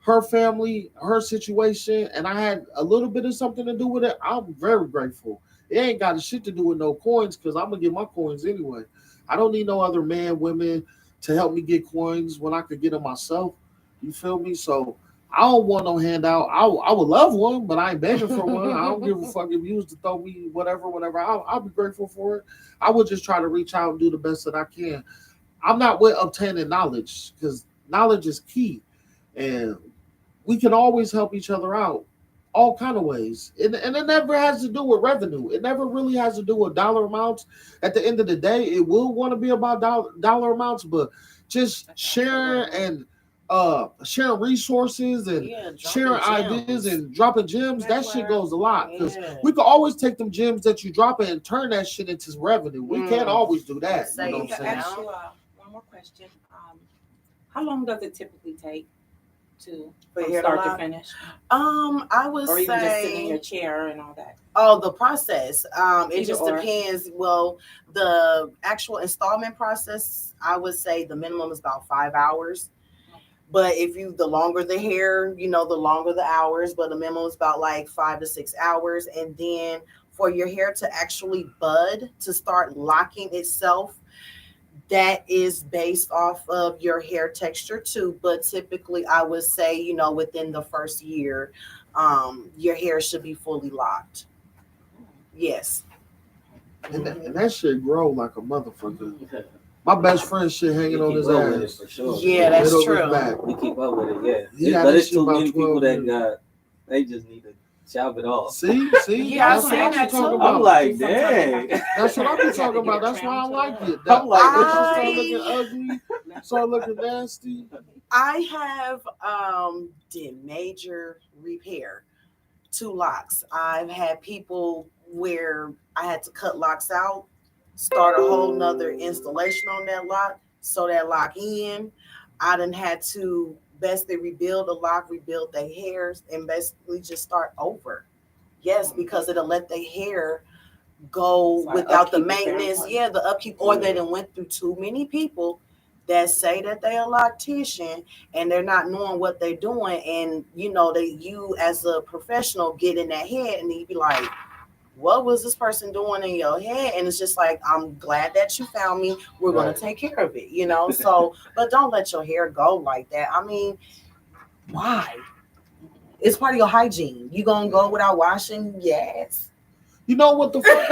her family, her situation, and I had a little bit of something to do with it. I'm very grateful. It ain't got a shit to do with no coins because I'm gonna get my coins anyway. I don't need no other man, women to help me get coins when I could get them myself. You feel me? So I don't want no handout. I would love one, but I ain't begging for one. I don't give a fuck if you was to throw me whatever. I'll be grateful for it. I would just try to reach out and do the best that I can. I'm not with obtaining knowledge because knowledge is key, and we can always help each other out all kind of ways. And it never has to do with revenue. It never really has to do with dollar amounts. At the end of the day, it will want to be about dollar amounts, but just sharing and sharing resources and sharing ideas and dropping gems, that shit goes a lot. Because we can always take them gems that you drop and turn that shit into revenue. We can't always do that. You know what I'm To saying? ask you one more question. How long does it typically take to from start to finish? I would or even just sitting in say your chair and all that. oh, the process. It Either just or. depends. Well, the actual installment process, I would say the minimum is about 5 hours. But if you, the longer the hair, you know, the longer the hours, but the minimum is about like 5 to 6 hours. And then for your hair to actually bud, to start locking itself, that is based off of your hair texture too. But typically, I would say, you know, within the first year, your hair should be fully locked. Yes. And that shit grow like a motherfucker. My best friend shit hanging on his ass. For sure. Yeah, that's Middle of true. his back. We keep up with it, He yeah. had But this it's shit too about many people 12 that years. got, they just need to chop it off. See, Yeah, that's I've what seen I'm that talking too. about. I'm like, dang. That's what I be talking about. That's why I like it. That, I'm like, that shit I- start looking ugly, start looking nasty. I have did major repair to locks. I've had people where I had to cut locks out, start a whole nother installation on that lock, sew that lock in. I done had to basically rebuild the lock, rebuild their hairs, and basically just start over. Yes, because it'll let the hair go So without the upkeep is very maintenance. important. Yeah, the upkeep, or they done went through too many people that say that they're a loctician and they're not knowing what they're doing. And you know, you as a professional get in that head and you be like, what was this person doing in your head? And it's just like, I'm glad that you found me. We're gonna take care of it, you know. So, but don't let your hair go like that. I mean, why? It's part of your hygiene. You gonna go without washing? Yes. You know what the fuck?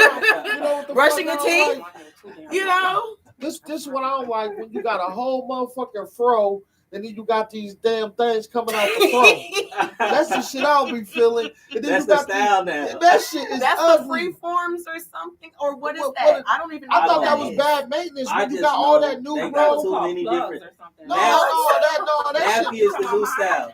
You know what the Brushing fuck your I don't teeth? like? You know? This is what I don't like when you got a whole motherfucking fro and then you got these damn things coming out the fro. That's the shit I don't be feeling. And then That's you the got style these, now. that shit is That's ugly. the free forms or something, or what is What- that? what- I don't even know. I what thought that was is. bad maintenance I when you just got all know that new they growth. got too many different. or something. No, that Nappy shit. is the new style.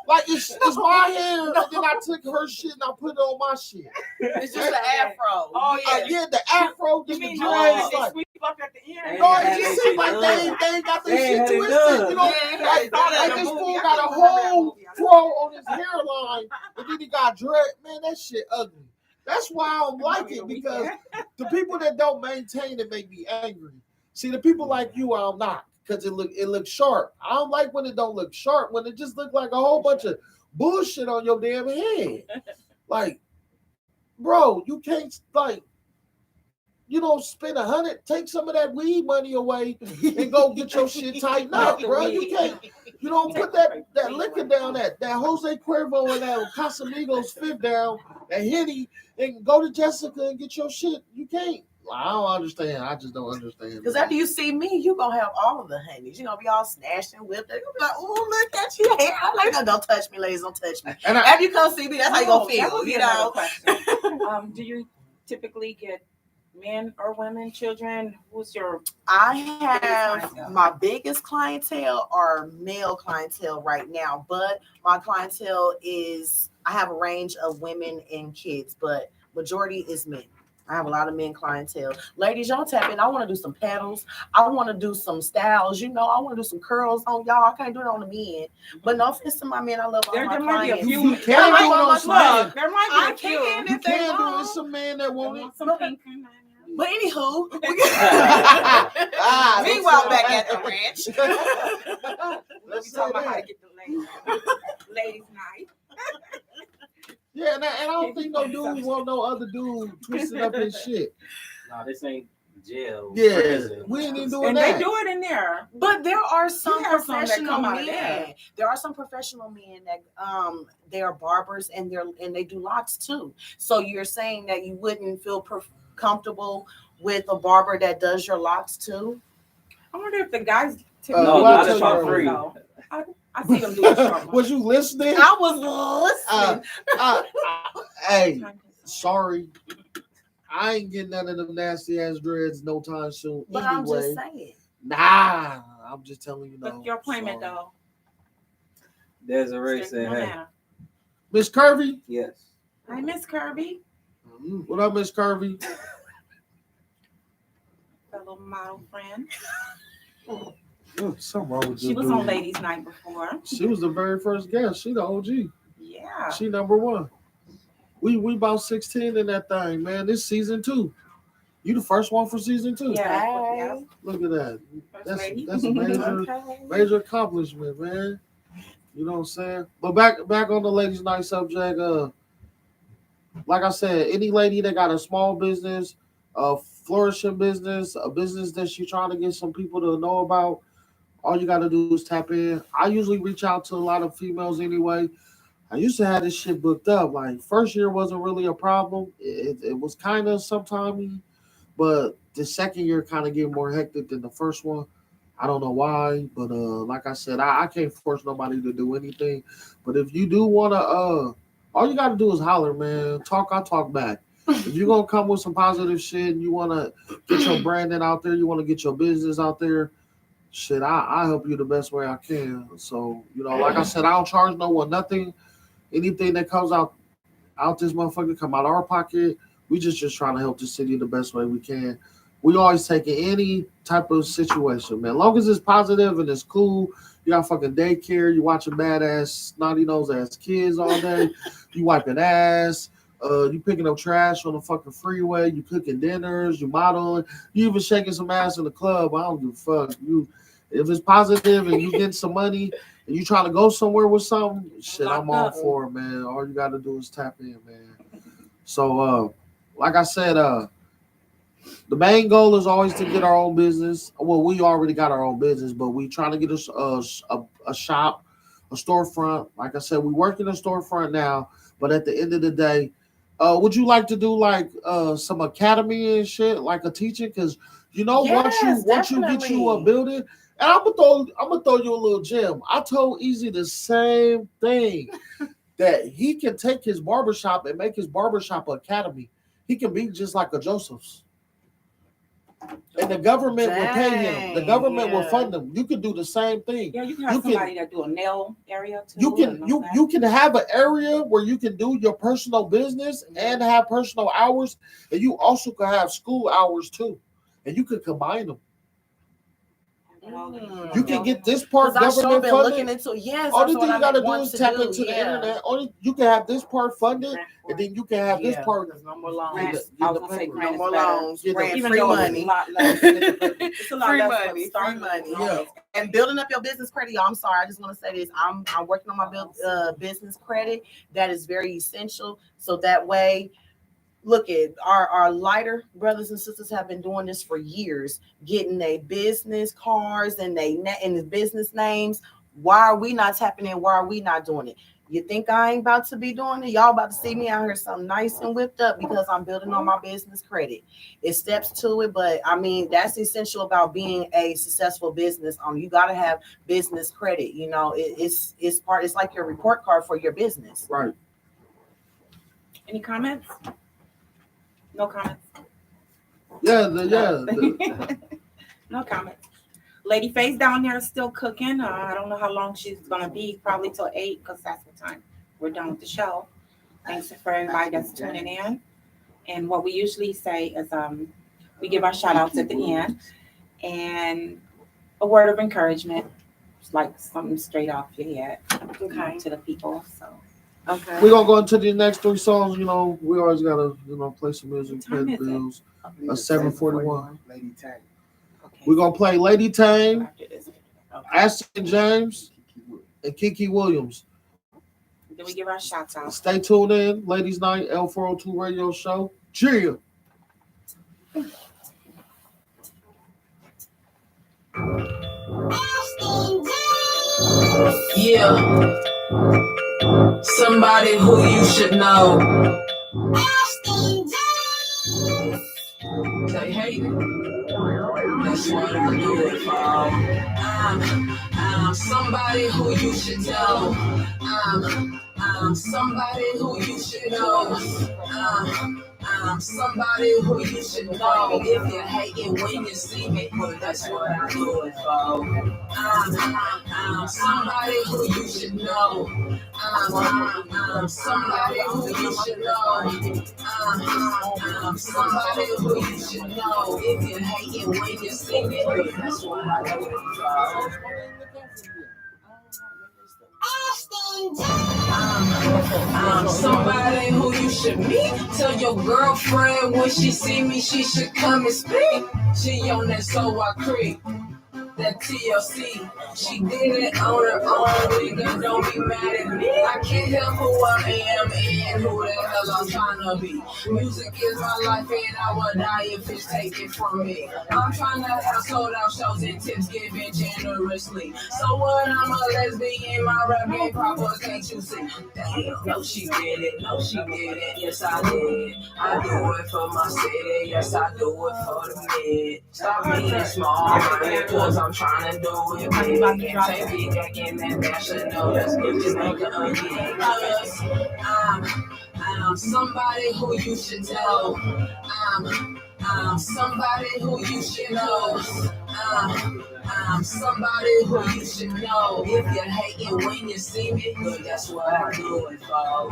Like it's my hair, and then I took her shit and I put it on my shit. It's just an afro. Oh yeah. Yeah, the afro, just the You dreads, they like. sweep up at the end? No, They it just had seems it like done. they ain't got They their ain't shit had it twisted. done. You know, Yeah, like this fool got a whole fro on his hairline, and then he got dread. Man, that shit ugly. That's why I don't like it, because the people that don't maintain it make me angry. See, the people like you, I'm not, because it looks sharp. I don't like when it don't look sharp, when it just look like a whole bunch of bullshit on your damn head. Like, bro, you can't spend 100, take some of that weed money away and go get your shit tightened up, bro. You can't, put that liquor down, that Jose Cuervo and that Casamigos fifth down, that Henny, and go to Jessica and get your shit. You can't. I don't understand. I just don't understand. Because after you see me, you gonna have all of the honeys. You're gonna be all snatched and whipped. You're gonna be like, oh, look at your hair. I'm like, no, don't touch me, ladies, don't touch me. And After you come see me, that's how you gonna That feel, would be you another know. question. Do you typically get men or women, children? Who's your I clientele? have my biggest clientele are male clientele right now, but my clientele is, I have a range of women and kids, but majority is men. I have a lot of men clientele. Ladies, y'all tap in. I want to do some pedals. I want to do some styles. I want to do some curls on y'all. I can't do it on the men. But no offense to my men. I love all my There might be a clients. few. You can't do it on some men. There might I be a few. can You if they can't do it. want. It's some man that want it. Some pink. But anywho, Ah, meanwhile, let's back say at the that. ranch. We Let's say talking about how that. to get the ladies night. Yeah, and I don't think no dude want no other dude twisting up his shit. Nah, this ain't jail. Yeah, Prison. we ain't even doing And that. they do it in there. But there are some have some that professional come out of men. there. There are some professional men that they are barbers and they do locks too. So you're saying that you wouldn't feel comfortable with a barber that does your locks too? I wonder if the guys No, not a short you free. though. I see them do the short one. Was you listening? I was listening. Hey, sorry. I ain't getting none of them nasty ass dreads no time soon. But anyway. I'm just saying. Nah, I'm just telling you. Book your appointment sorry. though. Desiree said, No hey. matter. Miss Curvy. Yes. Hi, Miss Kirby, What up, Miss Curvy? fellow model friend. Something wrong with She this was dude. on Ladies Night before. She was the very first guest. She the OG. Yeah. She number one. We about 16 in that thing, man. This season 2. You the first one for season 2. Yeah. Hey. Yeah. Look at that. First lady. That's a major Okay. major accomplishment, man. You know what I'm saying? But back on the ladies' night subject, like I said, any lady that got a small business, a flourishing business, a business that she's trying to get some people to know about, all you gotta do is tap in. I usually reach out to a lot of females anyway. I used to have this shit booked up. Like first year wasn't really a problem. It was kind of sometimey, but the second year kind of get more hectic than the first one. I don't know why, but like I said, I can't force nobody to do anything. But if you do wanna, all you gotta do is holler, man. I talk back. If you're gonna come with some positive shit and you wanna get your branding out there, you wanna get your business out there, shit, I help you the best way I can. So, like I said, I don't charge no one nothing. Anything that comes out this motherfucker come out of our pocket. We just trying to help the city the best way we can. We always take any type of situation, man. As long as it's positive and it's cool. You got fucking daycare. You watching badass snotty nose ass kids all day. You wiping ass. You picking up trash on the fucking freeway. You cooking dinners. You modeling. You even shaking some ass in the club. I don't give a fuck. If it's positive and you getting some money and you trying to go somewhere with something, shit, I'm all for it, man. All you got to do is tap in, man. So, like I said, the main goal is always to get our own business. Well, we already got our own business, but we trying to get us a shop, a storefront. Like I said, we work in a storefront now, but at the end of the day, would you like to do like some academy and shit, like a teaching? Because Yes, once you get you a building, and I'm gonna throw you a little gem. I told Easy the same thing that he can take his barbershop and make his barbershop academy. He can be just like a Joseph's. And the government will pay him. The government will fund him. You can do the same thing. Yeah, you can have somebody that do a nail area too. You can have an area where you can do your personal business and have personal hours, and you also can have school hours too, and you can combine them. You can get this part government been funded. looking into Only thing you gotta do is tap into the internet. You can have this part funded, and then you can have this part. No more loans. I was gonna say No more loans. Even Free though money. It's a lot less. It's a lot Free less money. for Free money. Yeah. And building up your business credit, y'all. I'm sorry, I just want to say this. I'm working on my business credit. That is very essential. So that way, look at our lighter brothers and sisters have been doing this for years, getting their business cards and the business names. Why are we not tapping in? Why are we not doing it? You think I ain't about to be doing it? Y'all about to see me out here something nice and whipped up because I'm building on my business credit. It steps to it, but I mean that's essential about being a successful business owner. You got to have business credit. It's like your report card for your business. Right. Any comments? No comments. No comments. Lady Face down there is still cooking. I don't know how long she's gonna be. Probably till 8, because that's the time we're done with the show. Thanks for everybody that's tuning in. And what we usually say is we give our shout outs at the end and a word of encouragement, like something straight off your head Okay. to the people. So Okay. We're gonna go into the next three songs. You know, we always gotta, play some music, What pay time the is it? bills. I believe it's 7:41. Lady Tang. okay. We're gonna play Lady Tang, After this. Okay. Ashton James, and Kiki Williams. Then we give our shout outs. Stay tuned in, Ladies Night L402 Radio Show. Cheer. Yeah, somebody who you should know. They hate it. That's what I do it for. I'm somebody who you should know. I'm somebody who you should know. I'm somebody who you should know. If you're hating when you see me, well, that's what I do it for. I'm somebody who you should know. I'm somebody who you should know. I'm somebody who you should know. If you're hating when you see me, well, that's what I do it for. I'm somebody who you should meet. Tell your girlfriend when she see me, she should come and speak. She on that so I creep. That TLC, she did it on her own, nigga, don't be mad at me. I can't help who I am and who the hell I'm trying to be. Music is my life and I would die if it's taken from me. I'm trying to have sold out shows and tips given generously. So what, I'm a lesbian, my rap game proper, can't you see? Damn, no she did it, no she did it, yes I did. I do it for my city, yes I do it for the mid. Stop being small, cause I'm trying to do it big and take it back in that national. That's good to make it again. Cause I'm somebody who you should tell. I'm somebody who you should know. I'm somebody who you should know. If you're hating when you see me, good, that's what I do it for.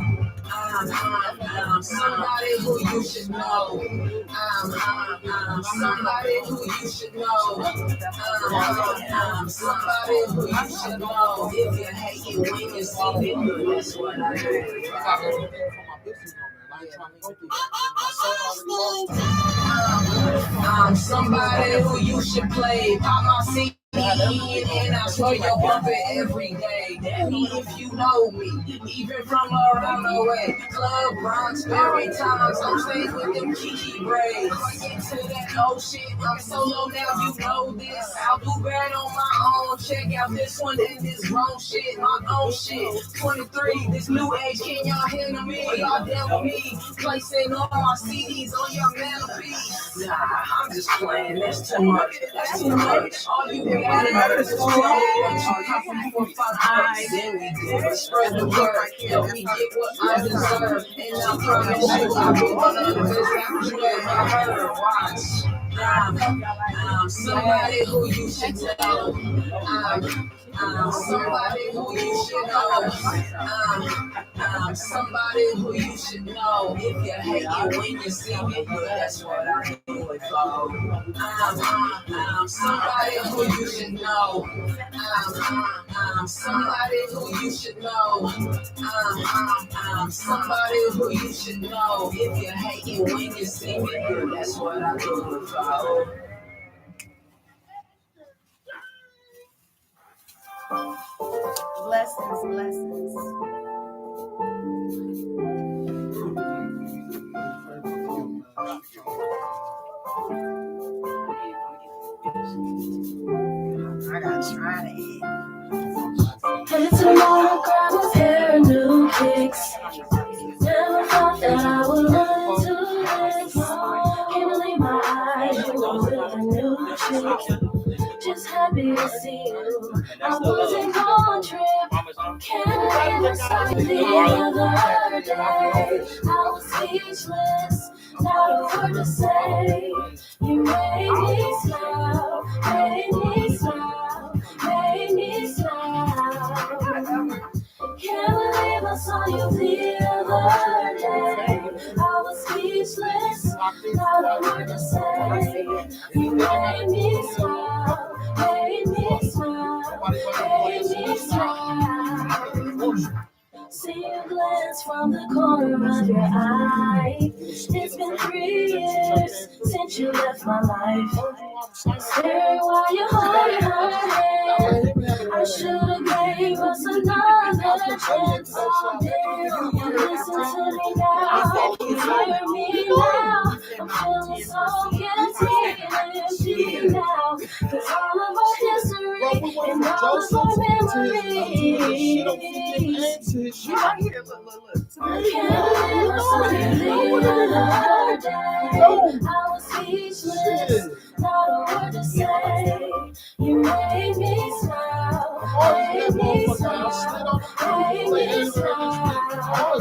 I'm somebody who you should know. I'm somebody who you should know. I'm somebody who you should know. If you're hating when you see me, good, that's what I do it for. I'm somebody who you should play by my seat. And I swear you're bumping every day. Daddy, if you know me, even from around the way, Club Bronx, every time I'm staying with them Kiki braids. Into that old shit, I'm solo now, you know this. I'll do bad on my own. Check out this one and this wrong shit, my own shit. 23, this new age, can y'all handle me? Y'all down with me, placing all my CDs on your mantelpiece. Nah, I'm just playing, that's too much, that's too much. All you gotta do is then we do it, spread the word, help me get what I deserve. And I promise you, I'll be one of the best rappers you ever heard. Watch. I'm somebody who you should tell. I'm somebody who you should know. I'm somebody who you should know. If you're hating when you see me, good, that's what I do it for. I'm somebody who you should know. I'm somebody who you should know. I'm somebody who you should know. If you're hating when you see me, good, that's what I do it for. Blessings, blessings. I gotta try to eat. And tomorrow grab a pair of new kicks. Never thought that I would run into this. Can't believe my eyes, you were with a new chick. Just happy to see you. I wasn't on trip. Can't decide the other day. I was speechless, not a word to say. You made me smile, made me smile, made me smile. Can't believe I saw you the other day. I was speechless, not a word to say. You made me smile, made me smile, made me smile. See you glance from the corner of your eye. It's been 3 years since you left my life. Staring while you're holding her hand. I should've gave us another chance. Oh, damn, listen to me now. Hear me now. I'm feeling so guilty and empty now. 'Cause all of our history and all of our memories. She right here. Look. I can't live so you the other day. I was speechless, not a word to say. You made me smile, made me smile, made me smile.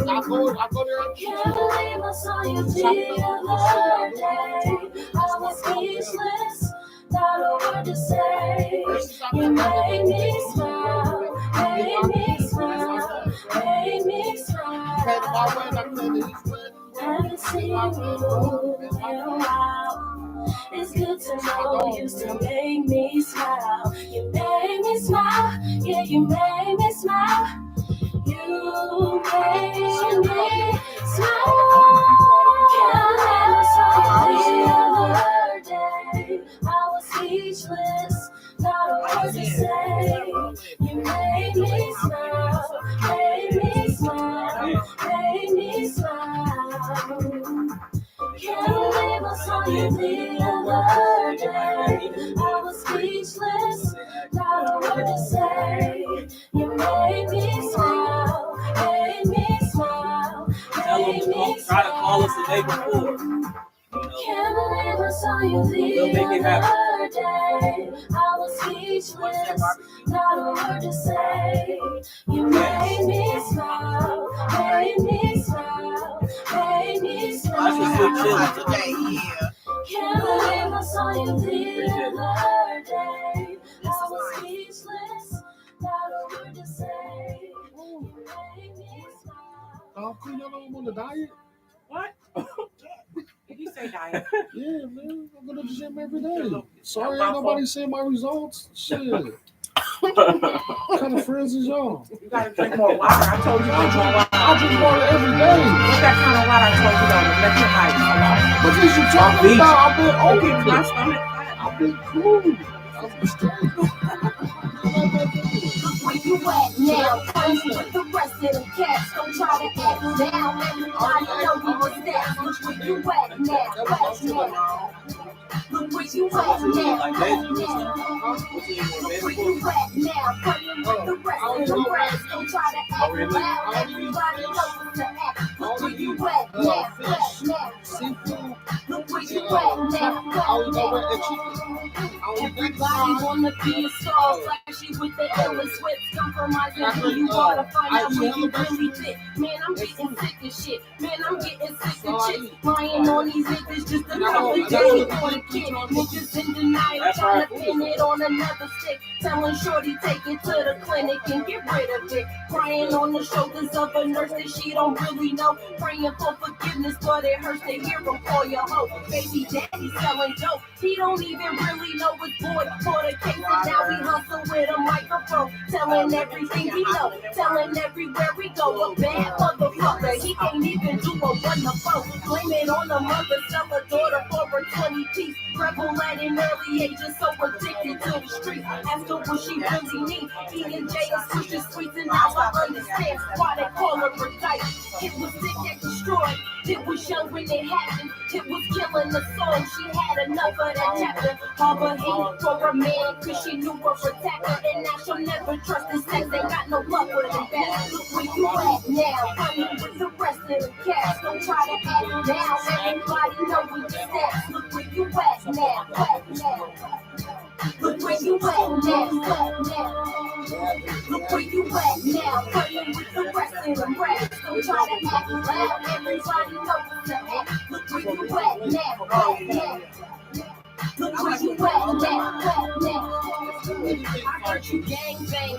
I go there. Can't believe I saw you the other day. I was speechless, not a word to say. You made me smile, made me smile, made me smile. Haven't seen you in a while. It's good to know you still make me smile. You made me smile, yeah, you made me smile. You made me smile. Can't live the other day. I was speechless, not a word to say. You made me smile, made me smile, made me smile. Can't believe I saw you the other day. I was speechless, not a word to say. You made me smile, made me smile, Tell made them me try to call us the day smile. before. Can't believe I saw you We'll make it the happen. other day. I was speechless, not a word to say. You made me smile, made me smile, made me smile. Can't believe I saw you the other day. I was speechless, not a word to say. You made me smile. Oh, you know I'm on the diet? What? Did you say diet? Yeah, man. I go to the gym every day. Sorry, ain't nobody seeing my results. Shit. What kind of friends is y'all? You gotta drink more water. I told you to drink more water. I drink water every day. What's that kind of water I told you though? Let your ice. But this you talking about? I've been Okay, open. my stomach fat. I've been cool. I've been straight. Where you at now? Punch with the rest of the cats. Don't try to act down. Everybody know you was that. Look where you at now. West now. Look where you at now. Look where you at now. Punching with the rest of the rats. Don't try to act loud. Everybody knows the act. Look where you at now. West now. Look where you at now. Everybody wanna be a star, flashy with the illest whips, compromising who you are to find out where you really fit. Man, I'm getting sick of shit. Man, I'm getting sick of chicks lying on these niggas just another day for the kid. Niggas in denial, trying to pin it on another stick. Telling shorty take it to the clinic and get rid of it. Crying on the shoulders of a nurse that she don't really know. Praying for forgiveness, but it hurts to hear him call your hoe. Baby daddy selling dope. He don't even really know his boy for the case, and now we hustle with a microphone, telling everything we know, telling everywhere we go. A bad motherfucker, he can't even do a one-to-four. Blaming on the mother, sell a daughter for a 20-piece. Rebel at an early age, and so addicted to the streets. Ask her what she really needs. Eating jail, switching sweets, and now I understand why they call her a dyke. It was sick and destroyed. It was young when it happened. It was killing the soul. She had enough of that chapter. Harbor hate for a man, cause she knew her attacker. And now she'll never trust the sex. Ain't got no love for them back. Look where you at now. Running with the rest of the cats. Don't try to act down. Everybody know where you stand. Look where you at now. Look where you at now. Look where you at now. Running with the rest of the rats. Don't try to act loud. Everybody knows what's act. Look where you at now. Look where you at now. I heard you gang bang,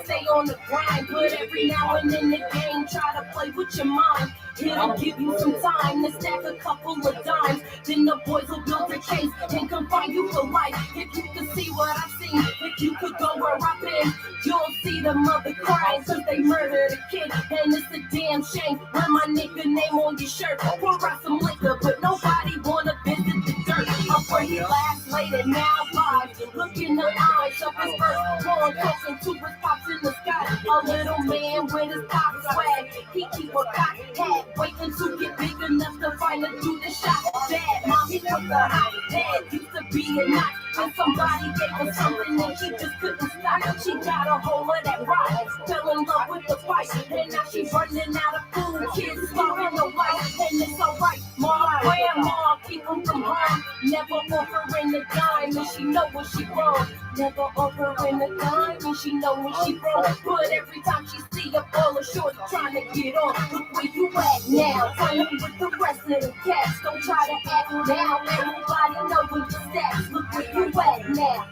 say on the grind, but every now and then the game try to play with your mind. It'll give you some time to stack a couple of dimes. Then the boys will build a case and confine you for life. If you could see what I've seen, if you could go where I've been, you'll see the mother crying cause they murdered a kid. And it's a damn shame when my nigga name on your shirt. Pour out some liquor, but nobody wanna visit the dirt. I'm where he last laid it now vibes. Look in the eyes of his first born, talking to his pops in the sky. A little man with his pop swag. He keep a cock hat, waiting to get big enough to finally do the shot. Dad, mommy took the hot head, used to be a knot. And somebody gave her something and she just couldn't stop. She got a hold of that rock, fell in love with the fight, and now she's running out of food. Kids starving the life, and it's alright. Mom, grandma, keep them from harm. Never offering a dime, and she know when she wrong. Never offering a dime, and she know when she wrong. But every time she see a ball of shorty trying to get on, look where you at now. Running with the rest of the cats. Don't try to act now. Everybody know what your stats. Look where you at now.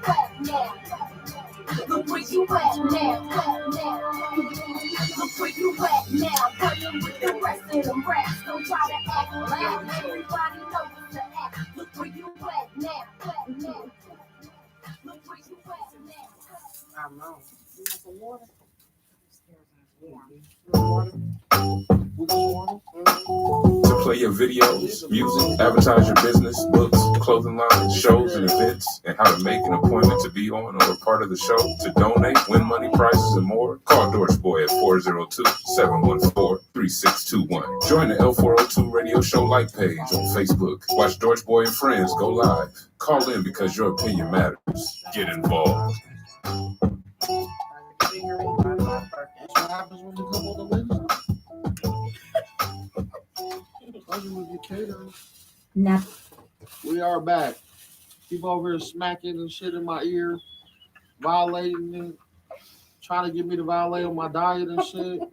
Look where you at now. Look where you at now. Running with the rest of them rats. Don't try to act loud. Everybody know what to act. Look where you at now. Look where you at now. I know. You want some water? To play your videos, music, advertise your business, books, clothing line, shows and events, and how to make an appointment to be on or a part of the show, to donate, win money, prizes, and more, call Dorch Boy at 402-714-3621. Join the L402 radio show like page on Facebook. Watch Dorch Boy and Friends go live. Call in because your opinion matters. Get involved. That's what happens when you come on the ladies' night. We are back. People over here smacking and shit in my ear, violating it, trying to get me to violate on my diet and shit. It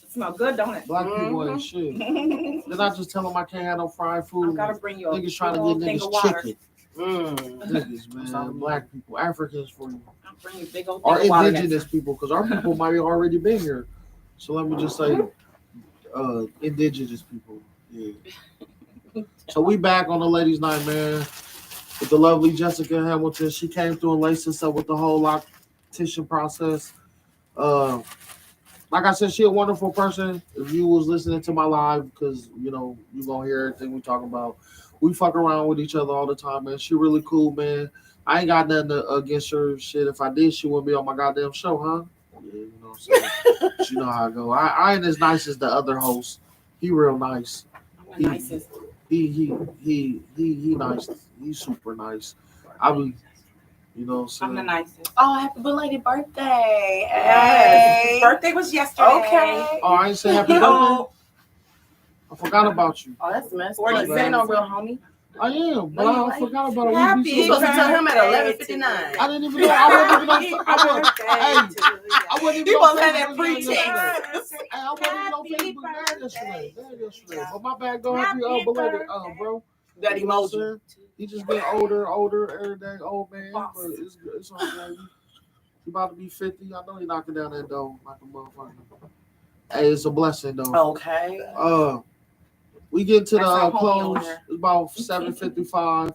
smells good, don't it? Black people ain't shit. Then I just tell them I can't have no fried food. I gotta bring you a niggas trying to big get old thing of niggas water. chicken. Niggas, man. Black people, Africans for you. I'll bring you a big old Or thing of water indigenous people, because our people might have already been here. So let me just say, indigenous people. Yeah. So we back on the ladies' night, man, with the lovely Jessica Hamilton. She came through and laced us up with the whole lactation process. Like I said, she a wonderful person. If you was listening to my live, because you know you gonna hear everything we talk about. We fuck around with each other all the time, man. She really cool, man. I ain't got nothing against her. Shit, if I did, she wouldn't be on my goddamn show, huh? Yeah, you know what I'm saying. But you know how I go. I ain't as nice as the other host. He real nice. I'm the nicest. He nice. He's super nice. I be, you know what I'm saying. I'm the nicest. Oh, happy belated birthday. Yes. Hey. Birthday was yesterday. Okay. Oh, I ain't say happy birthday. Oh, I forgot about you. Oh, that's messed Or up. you You ain't no said- real homie. I am, but No, I forgot about it. Happy You supposed to tell him at birthday 11:59. I didn't even know. I wasn't even on. I wasn't even You on supposed to have Facebook that pre-text. yesterday. Hey, I wasn't even on Facebook yesterday. But my bad, go happy belated, bro. That You know what I'm emoji. saying? He just getting older every day, old man. But it's all good. He about to be 50. I know he knocking down that door like a motherfucker. Hey, it's a blessing though. Okay. We get to That's our the homie close. owner. It's about 7:55.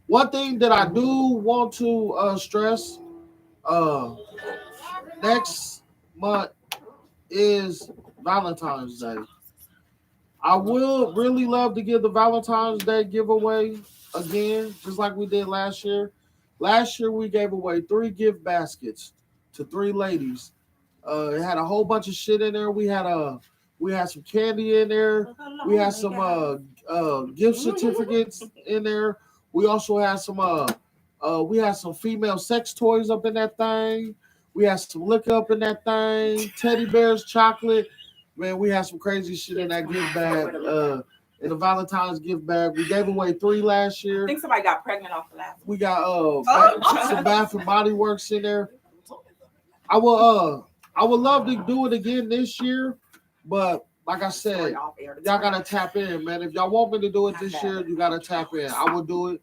One thing that I do want to stress, next month is Valentine's Day. I will really love to give the Valentine's Day giveaway again, just like we did last year. Last year we gave away 3 gift baskets to 3 ladies. It had a whole bunch of shit in there. We had some candy in there. We had some gift certificates in there. We also had some female sex toys up in that thing. We had some liquor up in that thing, teddy bears, chocolate. Man, we had some crazy shit in that gift bag. In the Valentine's gift bag. We gave away 3 last year. I think somebody got pregnant off the last one. We got some Bath and Body Works in there. I would love to do it again this year, but like I said, y'all gotta tap in, man. If y'all want me to do it this year, you gotta tap in. I will do it.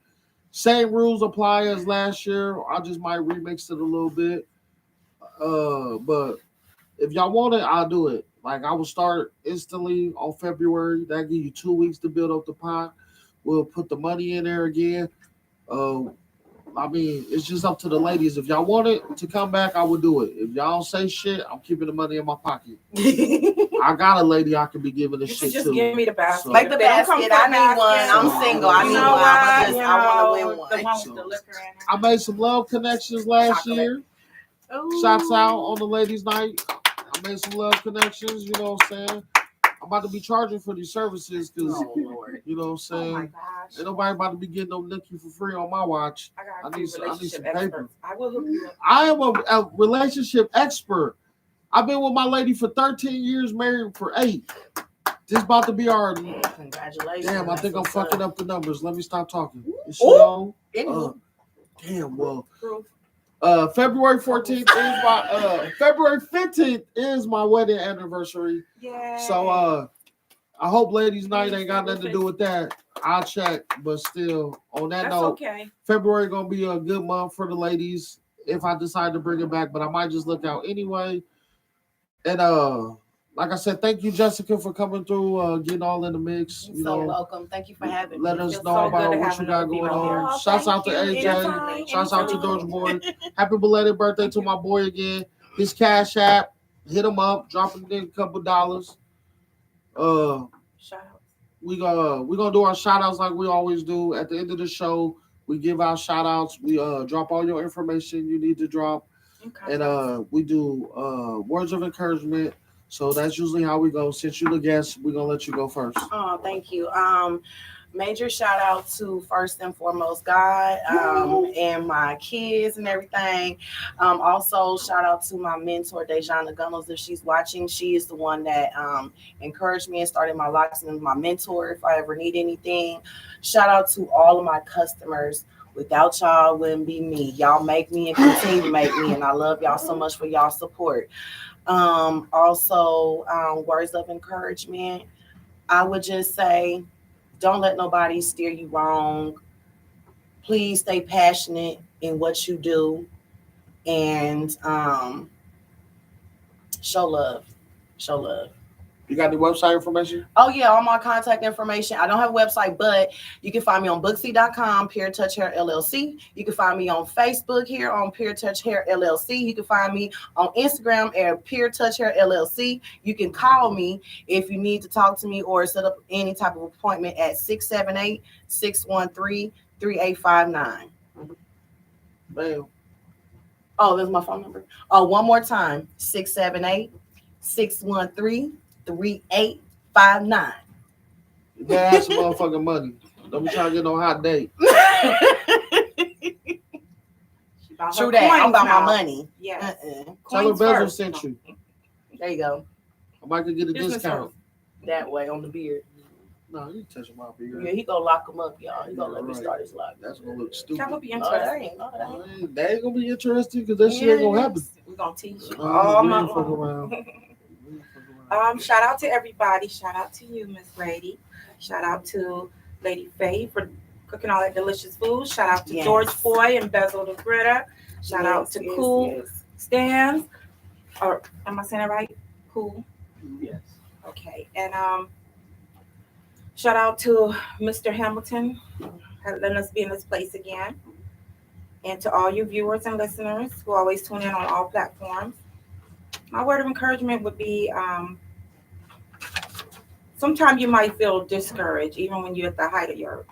Same rules apply as last year. I just might remix it a little bit. But if y'all want it, I'll do it. Like I will start instantly on February. That give you 2 weeks to build up the pot. We'll put the money in there again. Uh, I mean, it's just up to the ladies. If y'all want it to come back, I will do it. If y'all don't say shit, I'm keeping the money in my pocket. I got a lady I can be giving this You shit can just to. give me the basket. So- Make the They don't come basket. for I the need one. basket. I'm single. I You need know one. what? I You want to win know, one. the one with the liquor in it. I made some love connections last Chocolate. year. Shouts out on the ladies' night. I made some love connections. You know what I'm saying? I'm about to be charging for these services because Oh, Lord. you know what I'm Oh saying. my gosh. Ain't nobody about to be getting no nookie for free on my watch. I I got need two some- I need relationship some paper. experts. I will hook you up. I am a relationship expert. I've been with my lady for 13 years, married for 8. This about to be our. Congratulations. Damn, I That's think I'm what's fucking up. up the numbers. Let me stop talking. Is she Ooh. on? Anywho. Damn, well. Proof. February 14th is my February 15th is my wedding anniversary. Yeah. So I hope ladies' night ain't got nothing to do with that. I'll check, but still on that That's note, okay. February gonna be a good month for the ladies if I decide to bring it back, but I might just look out anyway. And like I said, thank you, Jessica, for coming through, getting all in the mix. You're You so know, welcome. Thank you for having me. let us Feels know so about good to what have you got another going female on. here. Shouts out to Thank you. AJ. Anytime. Shouts out to Anytime. George Boy. Happy belated birthday to my boy again. His Cash App. Hit him up. Drop him in a couple dollars. Shout out. We gonna do our shout outs like we always do. At the end of the show, we give out shout outs. We drop all your information you need to drop. Okay. And we do words of encouragement. So that's usually how we go. Since you're the guest, we're gonna let you go first. Oh, thank you. Major shout out to first and foremost God, and my kids and everything. Also shout out to my mentor Dejana Gunnels. If she's watching, she is the one that encouraged me and started my locks and my mentor if I ever need anything. Shout out to all of my customers. Without y'all, it wouldn't be me. Y'all make me and continue to make me, and I love y'all so much for y'all support. Also, words of encouragement. I would just say, don't let nobody steer you wrong. Please stay passionate in what you do, and show love. Show love. You got the website information? Oh yeah, all my contact information. I don't have a website, but you can find me on Booksy.com, Pure Touch Hair LLC. You can find me on Facebook here on Pure Touch Hair LLC. You can find me on Instagram at Pure Touch Hair LLC. You can call me if you need to talk to me or set up any type of appointment at 678-613-3859. Bam. Oh, that's my phone number. Oh, one more time. 678-613-3859. You better have some motherfucking money. Don't be trying to get no hot date. True that. I'm about my money. Yeah. Tell her Bezel sent you. There you go. I might could get a discount. That way on the beard. No, you touching my beard. Yeah, he gonna lock him up, y'all. He gonna let me Right. start his lock. That's gonna look stupid. That would be No, that interesting. ain't. No, that ain't. That ain't gonna be interesting because that shit ain't gonna happen. We're gonna teach you No, all we month ain't fuck long. around. We ain't fuck around. Shout out to everybody. Shout out to you, Miss Lady. Shout out to Lady Faye for cooking all that delicious food. Shout out to Yes. George Boy and Bezel the Gritter. Shout out to Cool Stands. Or am I saying it right? Cool. Yes. Okay. And shout out to Mr. Hamilton for letting us be in this place again. And to all you viewers and listeners who always tune in on all platforms. My word of encouragement would be sometimes you might feel discouraged even when you're at the height of your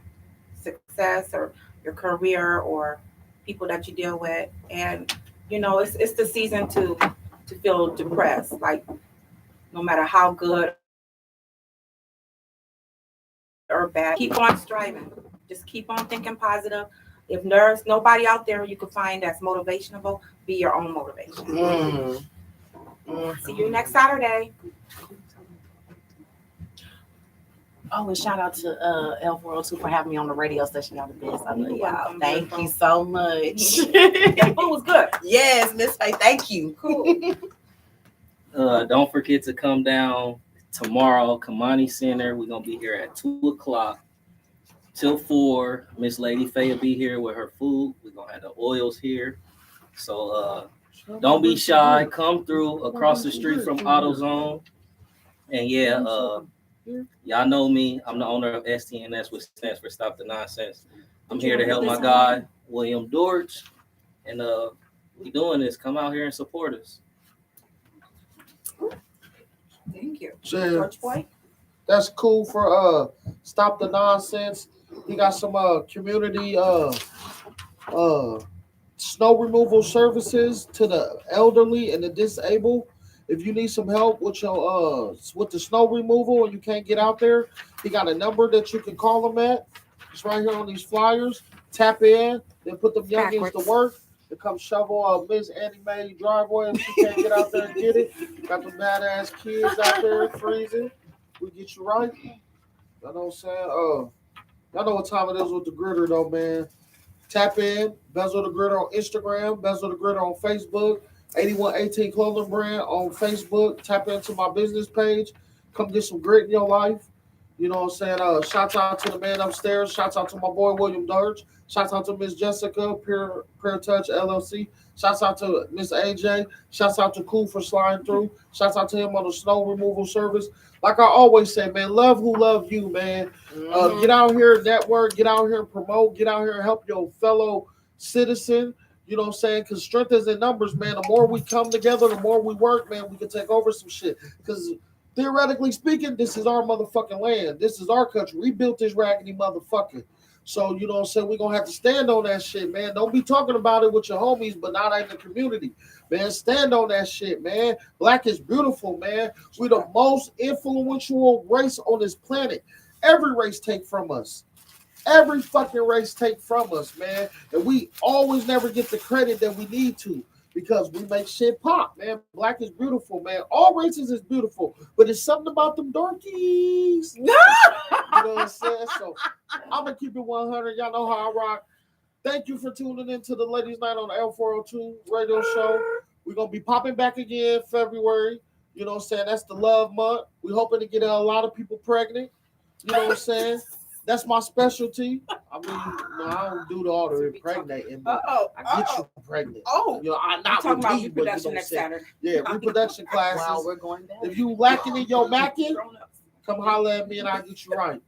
success or your career or people that you deal with. And it's the season to feel depressed, like no matter how good or bad, keep on striving. Just keep on thinking positive. If there's nobody out there you can find that's motivational, be your own motivation. See you next Saturday. Oh, and shout out to L402 for having me on the radio station. Y'all the best. I love You're y'all. welcome. Thank you so much. That food was good. Yes, Miss Faye. Thank you. Cool. Don't forget to come down tomorrow, Kamani Center. We're gonna be here at 2:00 till 4. Miss Lady Faye will be here with her food. We're gonna have the oils here. So Don't be shy. Come through across the street from AutoZone. And yeah, y'all know me. I'm the owner of STNS, which stands for Stop the Nonsense. I'm here to help my guy, William Dortch. And we doing this. Come out here and support us. Thank you. George Boy. That's cool for Stop the Nonsense. He got some community snow removal services to the elderly and the disabled. If you need some help with your with the snow removal and you can't get out there, he got a number that you can call him at. It's right here on these flyers. Tap in, then put them youngins to work. They come shovel Miss Annie Mae driveway if she can't get out there and get it. Got them badass kids out there freezing. We get you right. You know what I'm saying? Y'all know what time it is with the Gritter though, man. Tap in, Bezel the Gritter on Instagram, Bezel the Gritter on Facebook, 8118 Clothing Brand on Facebook. Tap into my business page. Come get some grit in your life. You know what I'm saying? Shouts out to the man upstairs. Shouts out to my boy William Dirge. Shouts out to Miss Jessica, Pure Touch LLC. Shouts out to Miss AJ. Shouts out to Cool for sliding through. Shouts out to him on the snow removal service. Like I always say, man, love who love you, man. Get out here, network. Get out here and promote. Get out here and help your fellow citizen. You know what I'm saying? Because strength is in numbers, man. The more we come together, the more we work, man, we can take over some shit. Because theoretically speaking, this is our motherfucking land. This is our country. We built this raggedy motherfucker. So, you know what I'm saying? We're going to have to stand on that shit, man. Don't be talking about it with your homies, but not in the community. Man, stand on that shit, man. Black is beautiful, man. We're the most influential race on this planet. Every race take from us. Every fucking race take from us, man. And we always never get the credit that we need to. Because we make shit pop, man. Black is beautiful, man. All races is beautiful, but it's something about them darkies. You know what I'm saying? So I'm gonna keep it 100. Y'all know how I rock. Thank you for tuning in to the Ladies' Night on the L402 radio show. We're gonna be popping back again February. You know what I'm saying? That's the love month. We're hoping to get a lot of people pregnant. You know what I'm saying? That's my specialty. I mean, no, I don't do all the impregnating, but I get you pregnant. Oh, you know, I'm not talking with about me, but reproduction you know next what I'm Saturday. Yeah, reproduction classes. Wow, we're going down. If you lacking in your macking, come holler at me and I'll get you right.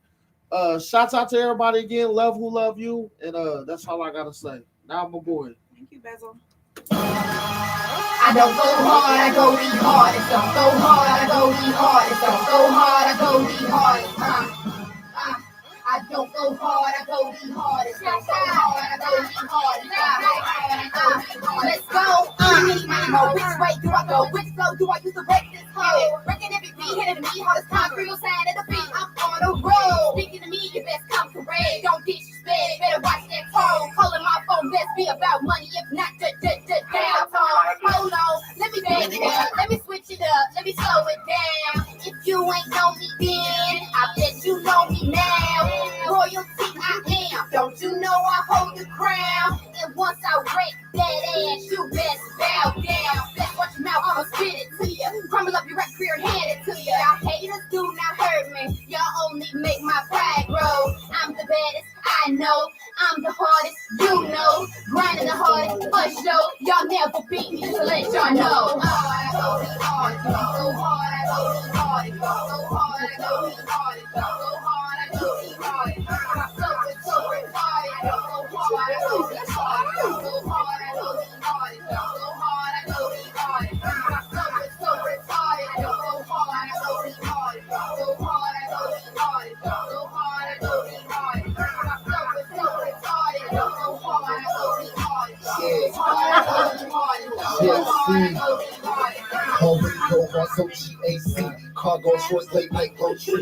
Shouts out to everybody again. Love who love you. And that's all I gotta say. Now I'm a boy. Thank you, Bezel. I don't go hard, I go the hardest. Don't go hard, I go the hardest. Don't go hard, I go the hardest. I don't go hard, I go the hardest. Don't go hard, I go the hardest. Let's go. Which way do I go? Which flow do I use to break this hoe? Breaking every beat, hitting me, hardest concrete on side of the beat. I'm on the road. Speaking to me, you best come correct. Don't disrespect, better watch that tone. Calling my phone, best be about money, if not down tone. Hold on, let me back it up, let me switch it up, let me slow it down. If you ain't know me then, I bet you know me now. Royalty I am, don't you know I hold the crown? And once I break that ass, you best bow down. Best watch your mouth, I'ma spit it to you. Crumble up your record career and hand it to you. Y'all haters do not hurt me, y'all only make my pride grow. I'm the baddest, I know, I'm the hardest, you know. Grinding the hardest, for sure. Y'all never beat me, so let y'all know. I go the hardest, go hard, I go the hardest, go hard, I go the hardest, go hard, I go the hardest. My flow is so retarded, I go hard, I go the hardest, go hard, I go the hardest, go hard, I go the hardest. My flow is so retarded, I go hard, I go the hardest, go hard, I go the hardest, go hard, I go the hardest. My flow is so retarded, I go hard, I go the hardest, go hard, I go the hardest, go hard, I go the hardest. Already know my associate AC. Cargo shorts, late night grocery.